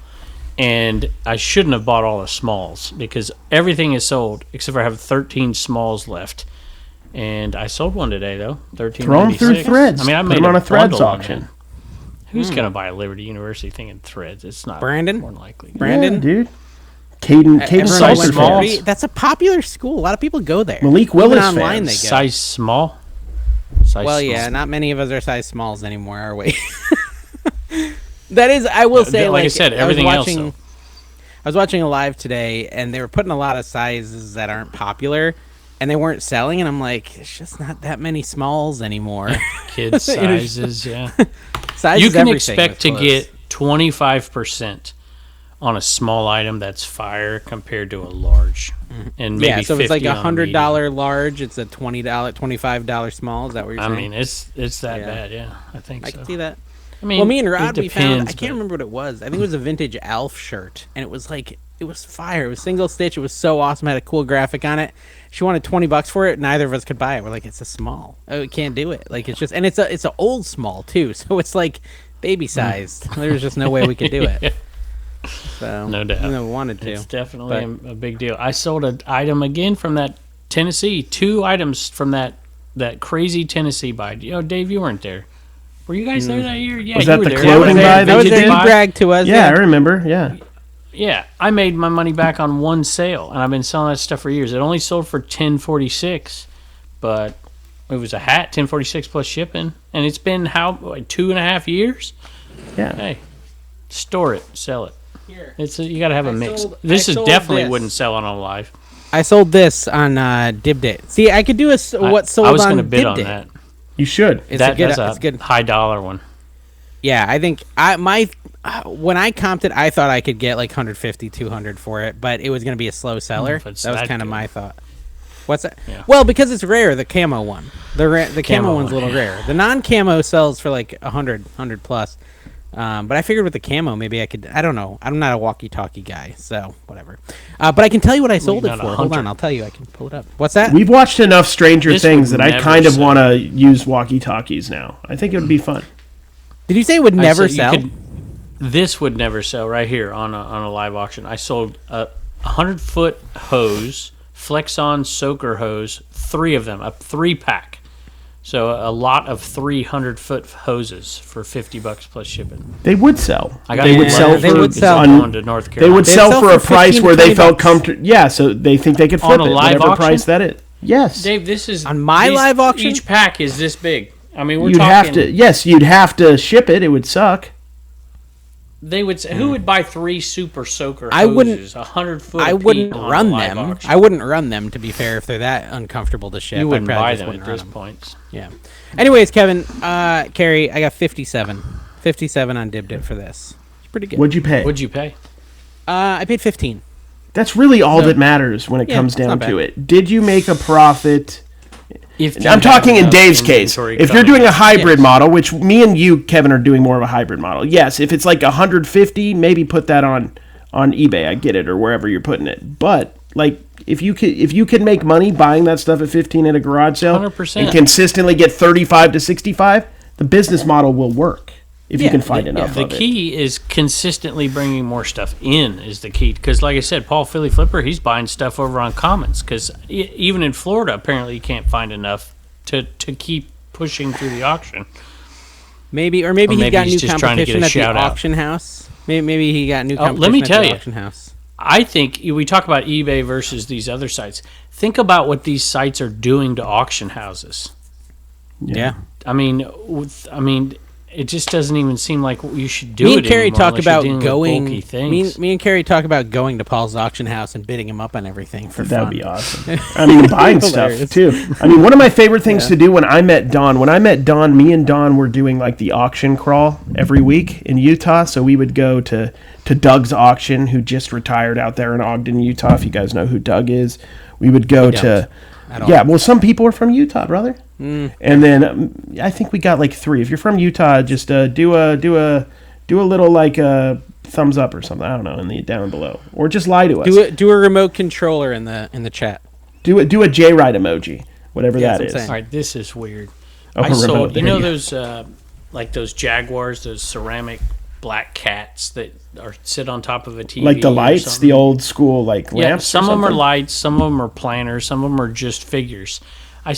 And I shouldn't have bought all the smalls because everything is sold except for I have 13 smalls left. And I sold one today though. 13. Throw 'em through Threads. I mean, I Put made 'em on a Threads bundle on auction. that. Who's gonna buy a Liberty University thing in Threads? It's not Brandon? more likely. Brandon? Yeah, dude. Caden Everyone size went small. to- That's a popular school. A lot of people go there. Malik Even Willis online fans. they go. Size small. Size Well, small. yeah, not many of us are size smalls anymore, are we? That is, I will say, like I said, everything else, though. I was watching a live today, and they were putting a lot of sizes that aren't popular, and they weren't selling, and I'm like, it's just not that many smalls anymore. Kid sizes, yeah. Size You is can everything expect with to clothes. get 25% on a small item that's fire compared to a large, and maybe yeah, so if it's like 50 on a medium. $100 large, it's a $20, $25 small. Is that what you're I saying? mean, it's that Yeah. bad, yeah. I think I so. can see that. I mean, Well, me and it Rod, we found, I depends, can't but- remember what it was. I think it was a vintage Alf shirt, and it was like, it was fire. It was single stitch. It was so awesome. It had a cool graphic on it. She wanted $20 for it. Neither of us could buy it. We're like, it's a small. Oh, we can't do it. Like, it's just, and it's a old small too. So it's like baby sized. There's just no way we could do it. So No doubt. even though we wanted to. It's definitely a big deal. I sold an item again from that Tennessee. 2 items from that crazy Tennessee buy. You know, Dave, you weren't there. Were you guys there that year? Yeah, Was you that were the there. clothing buy That was you there. did? You bragged to us. Yeah, I remember. Yeah. Yeah, I made my money back on one sale, and I've been selling that stuff for years. It only sold for $10.46, but it was a hat, $10.46 plus shipping, and it's been like 2.5 years. Yeah. Hey, store it, sell it. Here. You got to have a I mix. sold- This I is sold definitely this. wouldn't sell on a live. I sold this on Dibbed It. See, I could do what sold I was on going to bid Dibbed on It. that. You should. It's That a good. that's It's a good. high dollar one. Yeah, I think when I comped it, I thought I could get like 150, 200 for it, but it was going to be a slow seller. if it's That was that kind of good. my thought. What's that? Yeah. Well, because it's rare, the camo one. The camo one's a little one, rare. The non-camo sells for like 100 plus. But I figured with the camo, maybe I could. I don't know. I'm not a walkie-talkie guy, so whatever. But I can tell you what I sold it not a for. Hold hunter. on, I'll tell you. I can pull it up. What's that? We've watched enough Stranger This Things would that I never kind of sell. want to use walkie-talkies now. I think it would be fun. Did you say it would never sell? This would never sell right here on a live auction. I sold a 100-foot hose, Flex-On soaker hose, 3 of them, a 3-pack. So a lot of 300-foot hoses for $50 plus shipping. They would sell. They would sell they for would sell. on to North They Carolina. would sell for a price 15 where to they 20 felt bucks. comfortable. Yeah, so they think they could flip On a it, live whatever auction? price that is. Yes. Dave, this is On my live auction? Each pack is this big. I mean, we're You'd talking. have to. Yes, you'd have to ship it. It would suck. They would say, who would buy 3 super soaker hoses? I wouldn't- 100-foot. I wouldn't on a run live them. auction? I wouldn't run them, to be fair, if they're that uncomfortable to ship. You wouldn't I probably buy just them wouldn't at run this them. point. Yeah. Anyways, Kevin, Carrie, I got 57. 57 on DibDip for this. It's pretty good. What'd you pay? What'd you pay? I paid 15. That's really all that matters when it Yeah, comes it's down not to bad. it. Did you make a profit? If you I'm talking have in Dave's enough case. inventory If you're coming doing a in. hybrid Yes. model, which me and you, Kevin, are doing more of a hybrid model. Yes, if it's like 150, maybe put that on eBay. I get it, or wherever you're putting it. But like, if you could make money buying that stuff at 15 at a garage sale 100%. and consistently get 35 to 65, the business model will work if you Yeah, can find yeah, enough The of it. key is consistently bringing more stuff in is the key. Because like I said, Paul Philly Flipper, he's buying stuff over on Commons. Because even in Florida, apparently you can't find enough to keep pushing through the auction. Maybe Or he's maybe got he's new just trying to get competition a at the shout out. auction house. Maybe he got new Oh, let competition me at tell the you. auction house. I think we talk about eBay versus these other sites. Think about what these sites are doing to auction houses. Yeah. I mean, it just doesn't even seem like you should do Me it and Carrie anymore talk unless you're about dealing with going. bulky things. Me and Carrie talk about going to Paul's auction house and bidding him up on everything for That'd fun. be awesome. I mean, buying stuff Hilarious. too. I mean, one of my favorite things to do when I met Don, me and Don were doing like the auction crawl every week in Utah. So we would go to Doug's auction, who just retired out there in Ogden, Utah. If you guys know who Doug is, we would go to. At all. Yeah, well, some people are from Utah, brother. And then I think we got like 3. If you're from Utah, just do a little like thumbs up or something. I don't know, down below, or just lie to us. Do a remote controller in the chat. Do a J-Ride emoji, whatever Yeah, that that's what I'm is. saying. All right, this is weird. Oh, I remote, sold, there you go. those like those Jaguars, those ceramic black cats that are sit on top of a TV. Like the or lights, something. the old school like Yeah, lamps. some or of them are something? lights, some of them are planners, some of them are just figures. I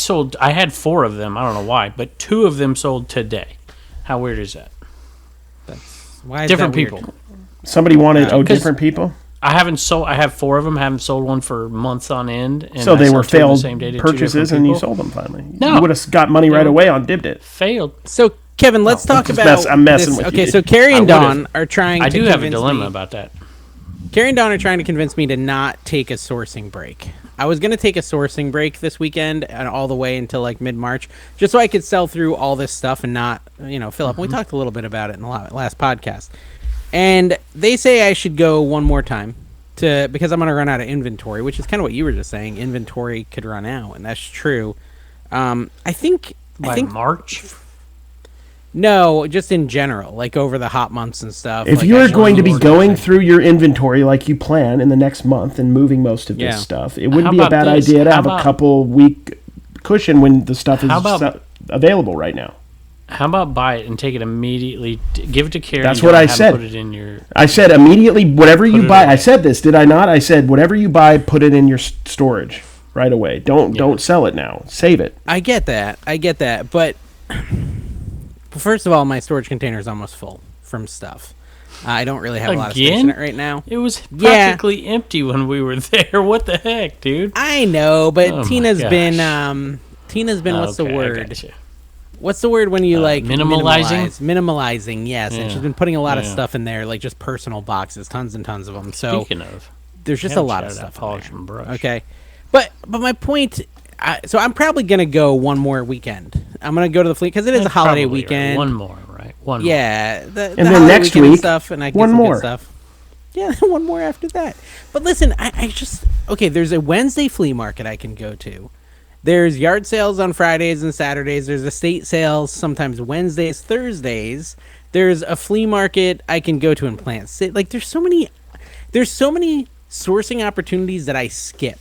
had 4 of them. I don't know why, but 2 of them sold today. How weird is that? Why is Different that weird? people. Somebody wanted 'cause different people. I haven't sold. I have 4 of them. Haven't sold one for months on end. And So I they sold were 2 on the failed same day to 2 purchases, different and you people. sold them finally. No. You would have got money right away on Dibdit. Failed. So Kevin, let's talk just about. I'm messing this. with Okay, you. so Carrie and I Don would've. are trying. I to do have a convince dilemma me- about that. Carrie and Don are trying to convince me to not take a sourcing break. I was going to take a sourcing break this weekend and all the way until like mid-March, just so I could sell through all this stuff and not, fill up. We talked a little bit about it in the last podcast. And they say I should go one more time because I'm going to run out of inventory, which is kind of what you were just saying. Inventory could run out, and that's true. I think March. No, just in general, like over the hot months and stuff. If like you're I going to be should- going through your inventory like you plan in the next month and moving most of Yeah. this stuff, it wouldn't How be a about bad this? idea to How have a about- couple week cushion when the stuff is How about- available right now. How about buy it and take it immediately? Give it to Carrie. That's and what don't I have her said. Put it in your. I said immediately, whatever you it buy. away. I said this, did I not? I said whatever you buy, put it in your storage right away. Don't sell it now. Save it. I get that, but first of all, my storage container is almost full from stuff. I don't really have a lot of space in Again? it right now. It was Yeah. practically empty when we were there. What the heck, dude? I know, but Oh my Tina's gosh. been what's the Okay, I word? gotcha. What's the word when you like minimalizing? Minimalizing, yes. And she's been putting a lot of Yeah. stuff in there, like just personal boxes, tons and tons of them. So Speaking of, there's just a haven't lot of shouted out stuff. polish in there. and brush. Okay, but my point. So I'm probably gonna go one more weekend. I'm gonna go to the fleet because it is a That's holiday probably right. weekend. One more, right? One more. Yeah, the then holiday next weekend and week, stuff, and I can one get some good more. stuff. Yeah, one more after that. But listen, I just okay. There's a Wednesday flea market I can go to. There's yard sales on Fridays and Saturdays. There's estate sales sometimes Wednesdays, Thursdays. There's a flea market I can go to in Plant City. Like there's so many sourcing opportunities that I skip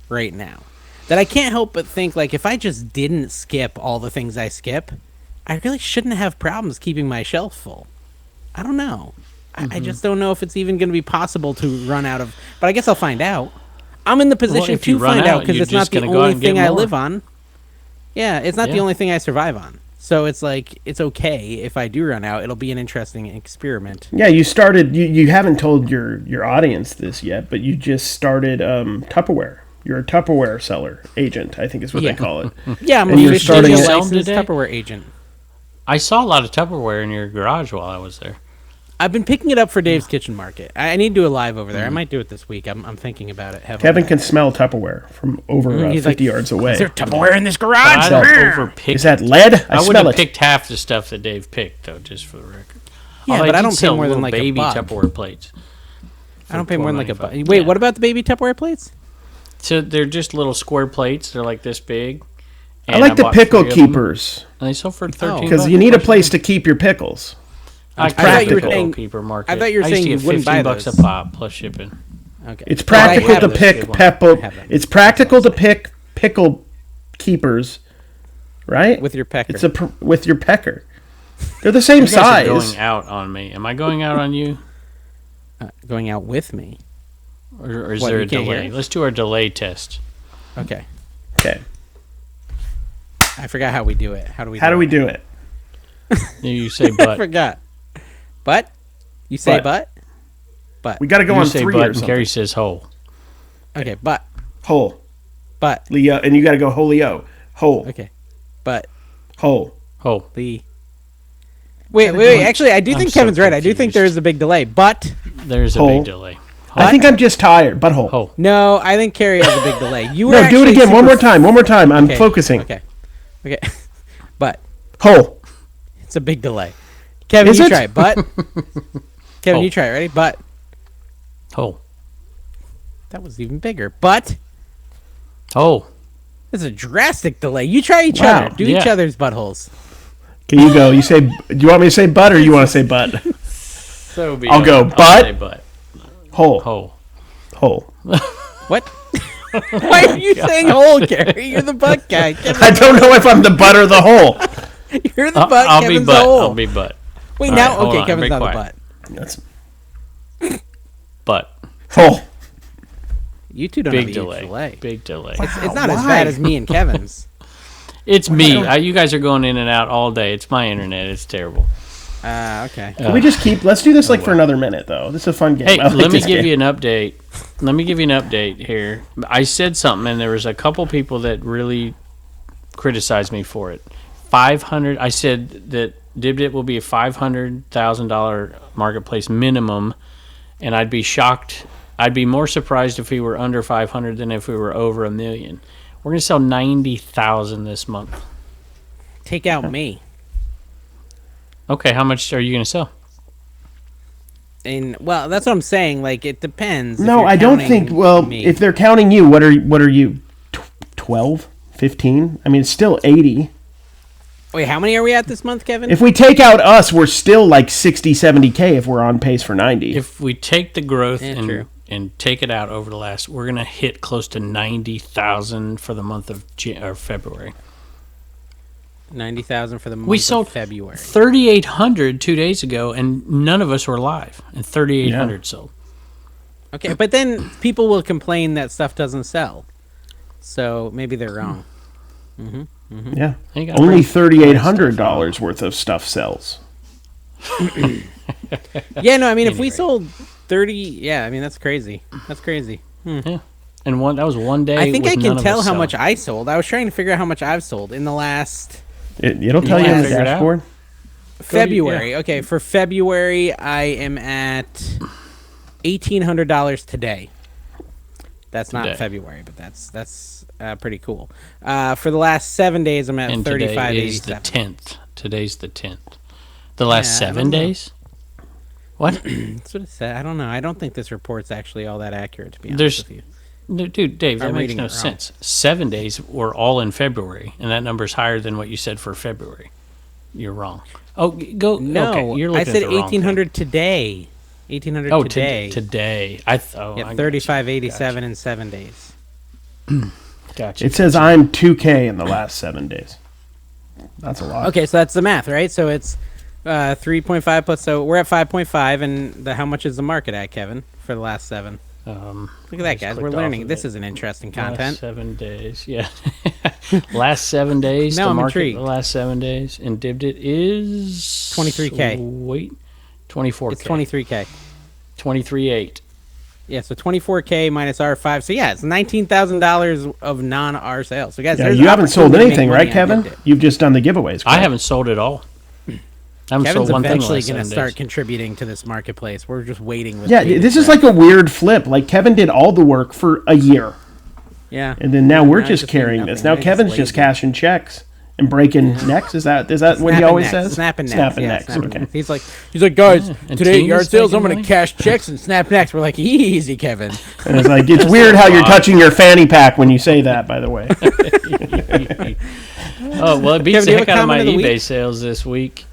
right now that I can't help but think like if I just didn't skip all the things I skip, I really shouldn't have problems keeping my shelf full. I don't know. I just don't know if it's even going to be possible to run out of. But I guess I'll find out. I'm in the position to find out because it's not the only thing I live on. Yeah, it's not the only thing I survive on. So it's like it's okay if I do run out. It'll be an interesting experiment. Yeah, you started. You haven't told your audience this yet, but you just started Tupperware. You're a Tupperware seller agent, I think is what they call it. Yeah, I'm you're starting a licensed Tupperware agent. I saw a lot of Tupperware in your garage while I was there. I've been picking it up for Dave's Kitchen Market. I need to do a live over there. I might do it this week. I'm thinking about it heavily. Kevin can smell Tupperware from over 50 yards away. Is there Tupperware in this garage? Is that lead? I would have picked half the stuff that Dave picked, though, just for the record. Yeah, but I don't pay more than like baby a buck. Tupperware plates. I don't pay more than like a buck. Wait, what about the baby Tupperware plates? So they're just little square plates. They're like this big. I like the pickle keepers. And they sell for $13. Because you need a place to keep your pickles. I thought you were saying keeper market. I thought you were saying you wouldn't buy those. $15 a pop plus shipping. Okay. It's practical to pick It's practical to pick pickle keepers, right? With your pecker. It's with your pecker. They're the same size. Going out on me. Am I going out on you? Going out with me. Or is there a delay? Let's do our delay test. Okay. Okay. I forgot how we do it. How do we do it? You say butt. I forgot. But? You say butt? But. We got to go on 3 or something. And Gary says hole. Okay, butt. Hole. Butt. Leo, and you got to go holio. Hole. Okay. Butt. Hole. Hole. Wait. Actually, I do think Kevin's right. I do think there is a big delay, but... There's a big delay. I think I'm just tired. Butthole. Hole. No, I think Carrie has a big delay. You were no, do it again. One more time. I'm focusing. Okay. Butt. Hole. It's a big delay. Kevin, you try it. Butt. Kevin, you try it. Ready? Butt. Hole. That was even bigger. Butt. Hole. It's a drastic delay. You try each other. Do each other's buttholes. Can you go? Do you want me to say butt or you want to say butt? I'll go butt. Hole. What? Why are you saying hole, Gary? You're the butt guy. I don't know if I'm the butt or the hole. You're the butt. I'll Kevin's be butt. the hole. I'll be butt. Wait, All now, right, okay, Kevin's not the butt. That's butt. Hole. You two don't Big have delay. Big delay. It's not as bad as me and Kevin's. It's me. You guys are going in and out all day. It's my internet. It's terrible. Okay. Can we just let's do this for another minute, though. This is a fun game. Hey, let me give you an update. Here. I said something, and there was a couple people that really criticized me for it. 500. I said that DibDip will be a $500,000 marketplace minimum, and I'd be shocked. I'd be more surprised if we were under 500 than if we were over $1 million. We're going to sell 90,000 this month. Take out me. Okay, how much are you going to sell? Well, that's what I'm saying. Like, it depends. No, I don't think. Well, if they're counting you, what are you? 12, 15? I mean, it's still 80. Wait, how many are we at this month, Kevin? If we take out us, we're still like 60, 70K if we're on pace for 90. If we take the growth and take it out over the last, we're going to hit close to 90,000 for the month of February. 90,000 for the month of February. 3,800 2 days ago, and none of us were live, and 3,800 sold. Okay, but then people will complain that stuff doesn't sell. So maybe they're wrong. Yeah. Only $3,800 worth of stuff sells. Yeah, no, I mean, if we sold 30, I mean, that's crazy. That's crazy. Yeah. And that was one day. I think I can tell how much I sold. I was trying to figure out how much I've sold in the last... It'll tell you on the dashboard. February. Okay, for February, I am at $1,800 today. That's not February, but that's pretty cool. For the last 7 days, I'm at $35.87. Today's the 10th. The last 7 days? What? That's what it said. I don't know. I don't think this report's actually all that accurate, to be honest There's- with you. No, dude, Dave, that I'm makes reading no it wrong. sense. 7 days were all in February, and that number's higher than what you said for February. You're wrong. Oh, go. No, okay, you're I looking said at the wrong thing. 1,800 today. 1,800 Oh, today. today. Yeah, I got you. 3587 in 7 days. Gotcha. It says I'm 2K in the last 7 days. That's a lot. Okay, so that's the math, right? So it's 3.5 plus. So we're at 5.5, and how much is the market at, Kevin, for the last 7? Look at that, guys. We're learning. This is an interesting content. Last 7 days, yeah. Last 7 days. Now the I'm market, intrigued. The last 7 days, and Dibdit is 23K. Wait, 24K. It's 23K. 23.8. Yeah, so 24K minus R5. So yeah, it's $19,000 of non-R sales. So guys, Yeah, there's you haven't sold opportunity to anything, make right, money on Kevin? Dibdit. You've just done the giveaways. I correct? haven't sold it all. I haven't Kevin's sold one thing in the eventually last going to 7 start days. contributing to this marketplace. We're just waiting with Yeah, bated this is breath. like a weird flip. Like Kevin did all the work for a year, Yeah. and then now we're Now I just just carrying do this. nothing. Now I Kevin's just just lazy. cashing checks and breaking necks. Is that what he Snapping always necks, says? Snapping necks. Snapping yeah, necks. snapping Okay. necks. He's like, guys, and today at Tina's yard sales, I'm making going money? to cash checks and snap necks. We're like, easy, Kevin. And it's like it's weird how you're touching your fanny pack when you say that. By the way, Oh, well, it beats Kevin, do the you have heck a out of my comment of the eBay week? sales this week.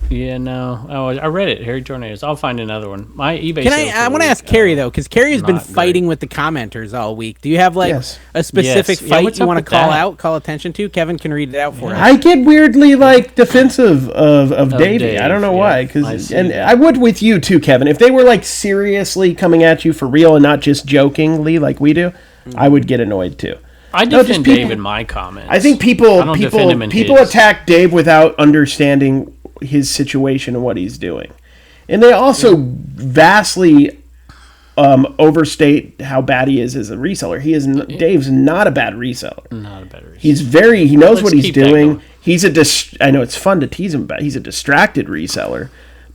Yeah, no. Oh, I read it. Harry Tornadoes. I'll find another one. My eBay Can sales. I for want the to ask week, Carrie, though, because Carrie has been not great. fighting with the commenters all week. Do you have, like, Yes. a specific Yes. Yeah, fight what's you up want to with call that? out, call attention to? Kevin can read it out for us. I get weirdly like defensive of Davey. I don't know Dave, why. yeah. I Because see and that. I would with you too, Kevin. If they were like seriously coming at you for real and not just jokingly like we do, I would get annoyed too. I No, just defend people- Dave in my comments. I think people I don't defend him in people his. attack Dave without understanding his situation and what he's doing, and they also vastly overstate how bad he is as a reseller. Dave's not a bad reseller. Not a better reason. He knows Let's what he's keep that doing. going. I know it's fun to tease him about. He's a distracted reseller,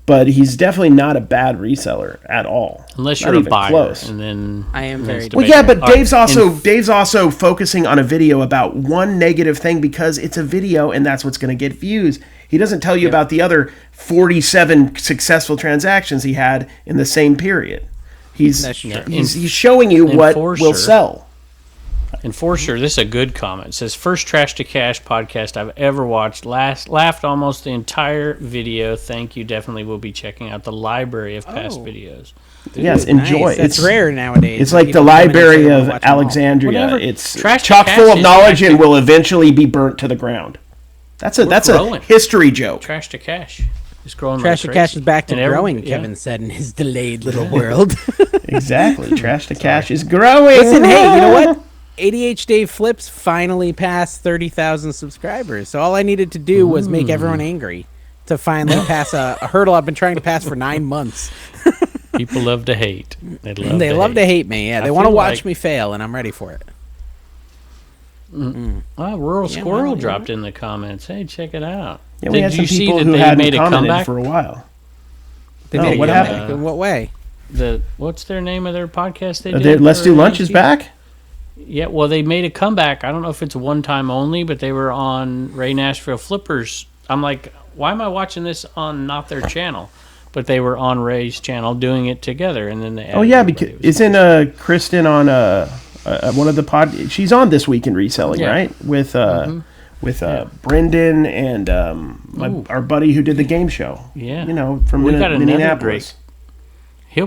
but he's definitely not a bad reseller at all. Unless Not you're a even buyer, close. and then I am then very it's Well, debatable. yeah, but All right, Dave's also focusing on a video about one negative thing because it's a video and that's what's going to get views. He doesn't tell you about the other 47 successful transactions he had in the same period. That's true. He's showing you what will Enforcer. sell. Enforcer, this is a good comment. It says, first Trash to Cash podcast I've ever watched. Laughed almost the entire video. Thank you. Definitely will be checking out the library of past videos. Yes, Nice. enjoy. That's rare nowadays. It's like the People come in and say Library they wanna of watch them all. Alexandria. Whatever. It's Trash to chock Cash full of is knowledge and actually- will eventually be burnt to the ground. That's a growing. history joke. Trash to Cash is growing Trash like to Cash crazy. is back to And every- growing, yeah. Kevin said in his delayed little world. Exactly. Trash to cash is growing. Listen, hey, you know what? ADH Dave Flips finally passed 30,000 subscribers. So all I needed to do was make everyone angry to finally pass a hurdle I've been trying to pass for 9 months. People love to hate. They love to hate me. Yeah, they I want to feel watch like- me fail, and I'm ready for it. Oh, Rural Yeah, Squirrel well, dropped in the comments. Hey, check it out. Yeah, we had Did some you see people that who they hadn't made a commented comeback? for a while. They No, made a what comeback. happened? In what way? What's their name of their podcast they did? Let's for Do Lunch is ADHD? back? Yeah, well, they made a comeback. I don't know if it's one time only, but they were on Ray Nashville Flippers. I'm like, why am I watching this on not their channel? But they were on Ray's channel doing it together, and then they. Oh, added yeah, everybody. because It was isn't Kristen on one of the she's on This Week in Reselling, Yeah. right? With Brendan and our buddy who did the game show. Yeah. You know, from We got another Minneapolis.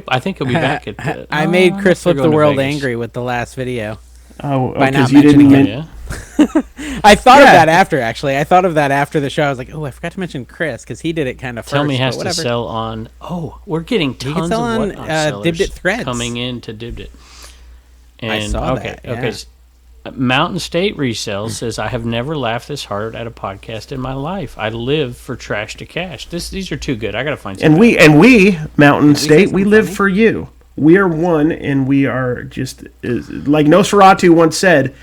I think he'll be back at the. I made Chris they're flip the going to world Vegas. angry with the last video. Oh, By not because you didn't mentioning men- Yeah. I thought of Yeah. that after, actually. I thought of that after the show. I was like, oh, I forgot to mention Chris, because he did it kind of first. Tell me but has to whatever. sell on. Oh, we're getting can tons sell of on, whatnot Dibdit sellers Threads. coming into Dibdit. I saw okay, that, yeah. okay. Mountain State Resell says, I have never laughed this hard at a podcast in my life. I live for Trash to Cash. These are too good. I got to find some. And we Mountain State, say we something live funny? for you. We are one, and we are just like Nosferatu once said,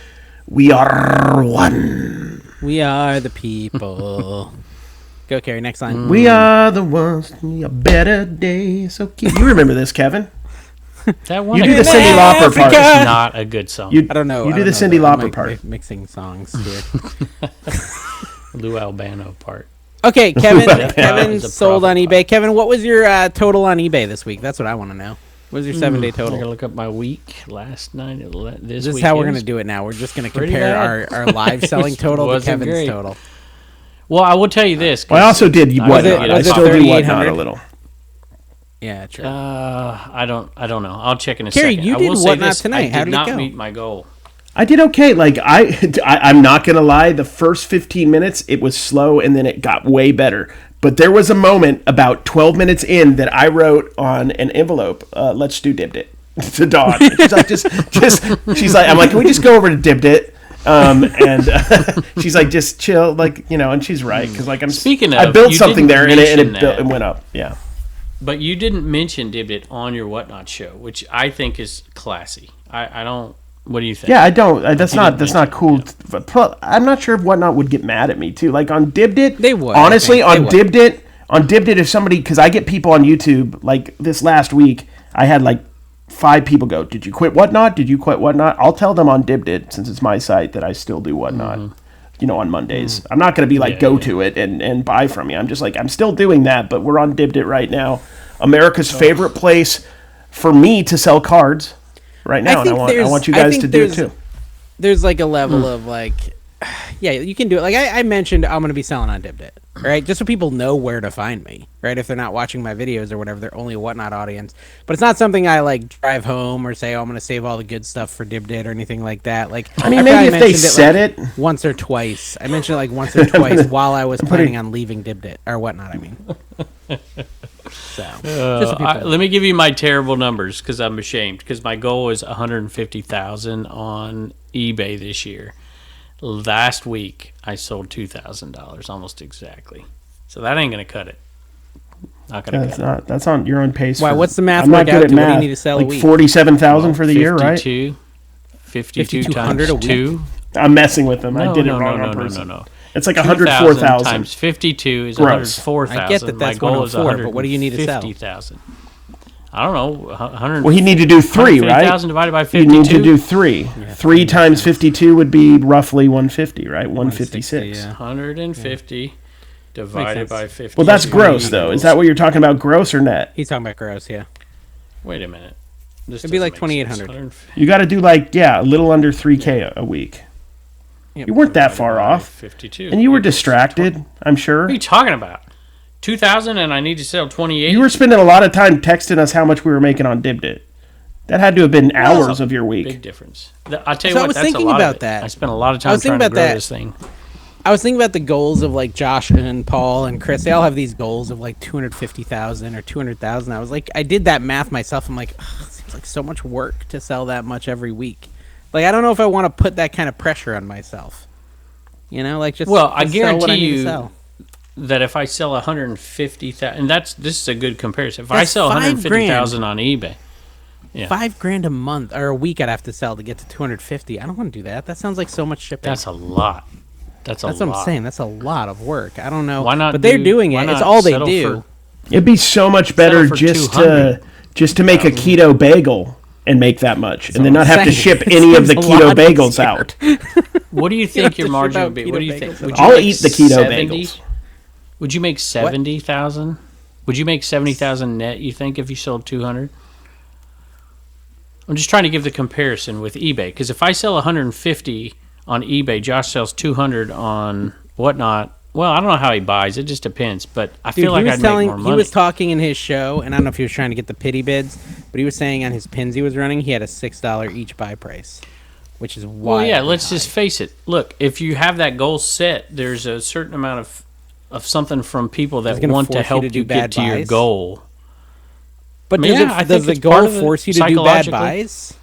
we are one. We are the people. Go, Carrie, next line. We are the ones. A better day. So keep. You remember this, Kevin? That one You do I the guess Cyndi Lauper part. is not a good song. You, I don't know. You I do don't the know Cyndi I'm Lauper part. Mixing songs here. Lou Albano part. Okay, Kevin. Right. Kevin It's a sold on profit eBay. Kevin, what was your total on eBay this week? That's what I want to know. What was your 7-day I gotta total? look up my week last night. This is how we're going to do it now. We're just going to compare our live selling total to wasn't Kevin's great. total. Well, I will tell you this. Well, I also did I whatnot. was it- I was it still do 3,800? whatnot a little. Yeah, true. I don't know. I'll check in a Carrie, second. you I did will say Whatnot this, tonight. How I did did it not go? meet my goal. I did okay. Like I'm not gonna lie. The first 15 minutes, it was slow, and then it got way better. But there was a moment about 12 minutes in that I wrote on an envelope, "Let's do Dibbed It" to Dawn. And she's like, just. She's like, I'm like, can we just go over to Dibbed It? She's like, just chill, like, and she's right, because like Speaking I of, built you something didn't there, and it mention built that. and went up. Yeah. But you didn't mention Dibbed It on your Whatnot show, which I think is classy. I don't. What do you think? Yeah, I don't. That's not mention cool. I'm not sure if Whatnot would get mad at me too. Like on Dibbed It, They would, honestly. I think. On They would. Dibbed It, if somebody, because I get people on YouTube, like this last week, I had like 5 people go, "Did you quit Whatnot? Did you quit Whatnot?" I'll tell them on Dibbed It, since it's my site, that I still do Whatnot. On Mondays. I'm not going to be like, go to it and buy from me. I'm just like, I'm still doing that, but we're on Dibbed It right now. America's favorite place for me to sell cards right now, and I want you guys to do it too. There's like a level of like, yeah, you can do it. Like I mentioned, I'm going to be selling on Dibbed It, right? Just so people know where to find me, right? If they're not watching my videos or whatever, they're only a Whatnot audience. But it's not something I like drive home or say, oh, I'm going to save all the good stuff for Dibbed It or anything like that. Like, I mean, I maybe probably if they mentioned said like, it once or twice. I mentioned it like once or twice while I was planning on leaving Dibbed It or Whatnot. I mean, so just so people know. Let me give you my terrible numbers because I'm ashamed. Because my goal is 150,000 on eBay this year. Last week I sold $2,000 almost exactly. So that ain't gonna cut it. Not gonna cut it. that's on. You're on pace. Why, what's the math I'm not work good out at to? What do you math. need to sell a like week? 47,000 for the year, right? 52 5,200 times a week? 2. I'm messing with them. I No, did it no, wrong no, on no, purpose. no. It's like 2,000 104,000 times 52 is Gross. 104,000. I get that that's My goal is 104, but what do you need to sell? 150,000. I don't know. 100. Well, you need to do 3, right? 150,000 divided by You 52. need to do 3. 3 times 52 would be roughly 150, right? 156. yeah. 150 divided sense. by 50. Well, that's gross, though. Is that what you're talking about, gross or net? He's talking about gross, yeah. Wait a minute. This It'd be doesn't like make 2,800. sense. 150 You got to do a little under 3K a week. Yep. You weren't that far divided by off. 52. And you were equals distracted, I'm sure. What are you talking about? 2,000 and I need to sell 28? You were spending a lot of time texting us how much we were making on Dibbed It. That had to have been hours of your week. Big difference. I'll tell you So I what, was that's thinking a lot about of it. that. I spent a lot of I time was thinking trying to about grow that. this thing. I was thinking about the goals of like Josh and Paul and Chris. They all have these goals of like 250,000 or 200,000. I was like, I did that math myself. I'm like, it seems like so much work to sell that much every week. Like, I don't know if I want to put that kind of pressure on myself. Like just Well, I just sell what guarantee need to you sell. that if I sell 150,000, and this is a good comparison. If I That's sell $5,000 150,000 on eBay, yeah, $5,000 a month or a week I'd have to sell to get to 250. I don't want to do that. That sounds like so much shipping. that's a lot. That's That's a what lot. I'm saying. That's a lot of work. I don't know. Why not But they're do- doing why it. It's not all they settle do. It'd be so much better for just 200. to make a keto bagel and make that much, and then what not I'm have to saying. ship any of the Seems a keto lot bagels easier. out. What do you have think to your ship margin out would be? keto What do you bagels think? and Would you I'll make eat the keto 70? bagels. Would you make 70,000? Would you make 70,000 net? You think if you sold 200? I'm just trying to give the comparison with eBay because if I sell 150 on eBay, Josh sells 200 on Whatnot. Well, I don't know how he buys. It just depends. But I Dude, feel like I'd make more money. He was talking in his show, and I don't know if he was trying to get the pity bids, but he was saying on his pins he was running, he had a $6 each buy price, which is wild. Well, yeah, let's just face it. Look, if you have that goal set, there's a certain amount of something from people that gonna want to force you help to do you get bad to your buys? goal. But I mean, does, yeah, I does think the it's part goal of it force you to do bad psychologically. buys?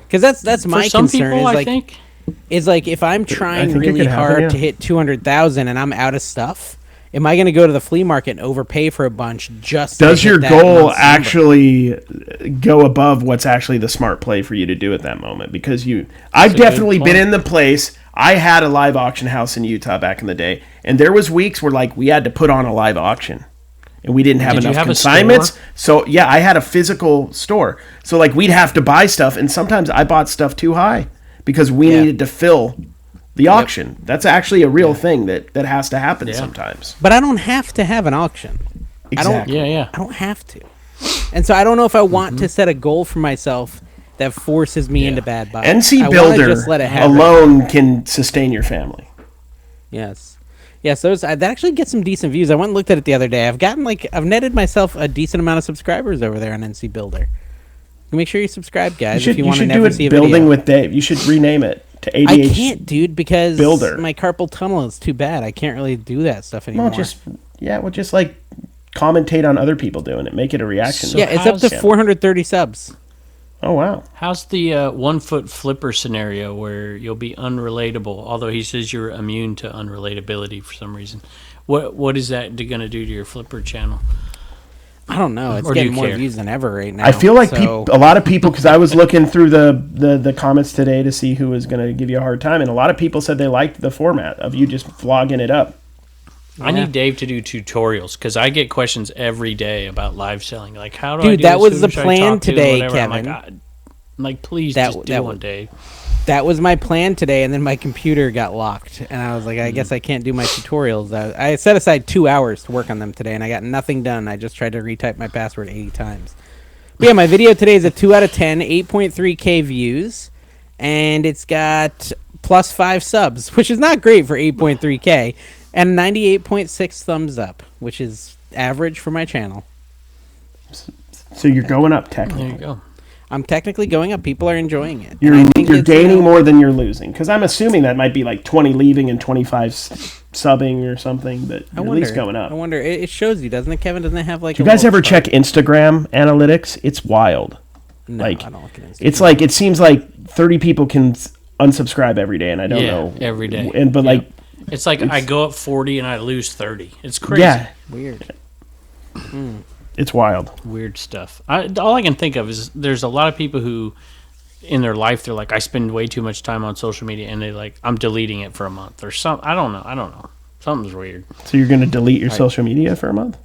Because that's my For some concern. people, is I like, think. is like if I'm trying think it really could happen, hard yeah. to hit 200,000 and I'm out of stuff, am I going to go to the flea market and overpay for a bunch just? Does to hit your that goal month's number? actually go above what's actually the smart play for you to do at that moment? Because I've a good definitely been point. in the place. I had a live auction house in Utah back in the day, and there was weeks where like we had to put on a live auction, and we didn't have Did you enough have a consignments. store? So yeah, I had a physical store. So like we'd have to buy stuff, and sometimes I bought stuff too high because we Yeah. needed to fill the auction. That's actually a real thing that has to happen sometimes. But I don't have to have an auction. Exactly. I don't have to. And so I don't know if I want to set a goal for myself that forces me into bad buys. NC Builder just let it happen. alone can sustain your family. Yes. Yes, that actually gets some decent views. I went and looked at it the other day. I've netted myself a decent amount of subscribers over there on NC Builder. Make sure you subscribe, guys. You should do it building with Dave. You should rename it to ADH. I can't, dude, because Builder. my carpal tunnel is too bad. I can't really do that stuff anymore. Just like commentate on other people doing it. Make it a reaction. So it's up to 430 subs. Oh, wow. How's the 1 foot flipper scenario where you'll be unrelatable? Although he says you're immune to unrelatability for some reason. What is that going to do to your flipper channel? I don't know. It's getting more views than ever right now. I feel like a lot of people, because I was looking through the comments today to see who was going to give you a hard time, and a lot of people said they liked the format of you just vlogging it up. I need Dave to do tutorials because I get questions every day about live selling. Like, how do I do Dude, that this? was the plan today, Kevin. I'm like, please just do one, Dave. That was my plan today, and then my computer got locked, and I was like, I guess I can't do my tutorials. I set aside 2 hours to work on them today, and I got nothing done. I just tried to retype my password 80 times. But yeah, my video today is a 2 out of 10, 8.3K views, and it's got plus 5 subs, which is not great for 8.3K, and 98.6 thumbs up, which is average for my channel. So you're going up technically. There you go. I'm technically going up. People are enjoying it. You're gaining more than you're losing. Because I'm assuming that might be like 20 leaving and 25 subbing or something, but you're at least going up. I wonder. It shows you, doesn't it, Kevin? Doesn't it have like Do you guys ever check Instagram analytics? It's wild. No, I don't look at Instagram. It's like, it seems like 30 people can unsubscribe every day, and I don't know. Every day. It's like I go up 40 and I lose 30. It's crazy. Yeah. Weird. It's wild. Weird stuff. All I can think of is there's a lot of people who, in their life, they're like, I spend way too much time on social media, and they're like, I'm deleting it for a month or something. I don't know. Something's weird. So you're going to delete your social media for a month?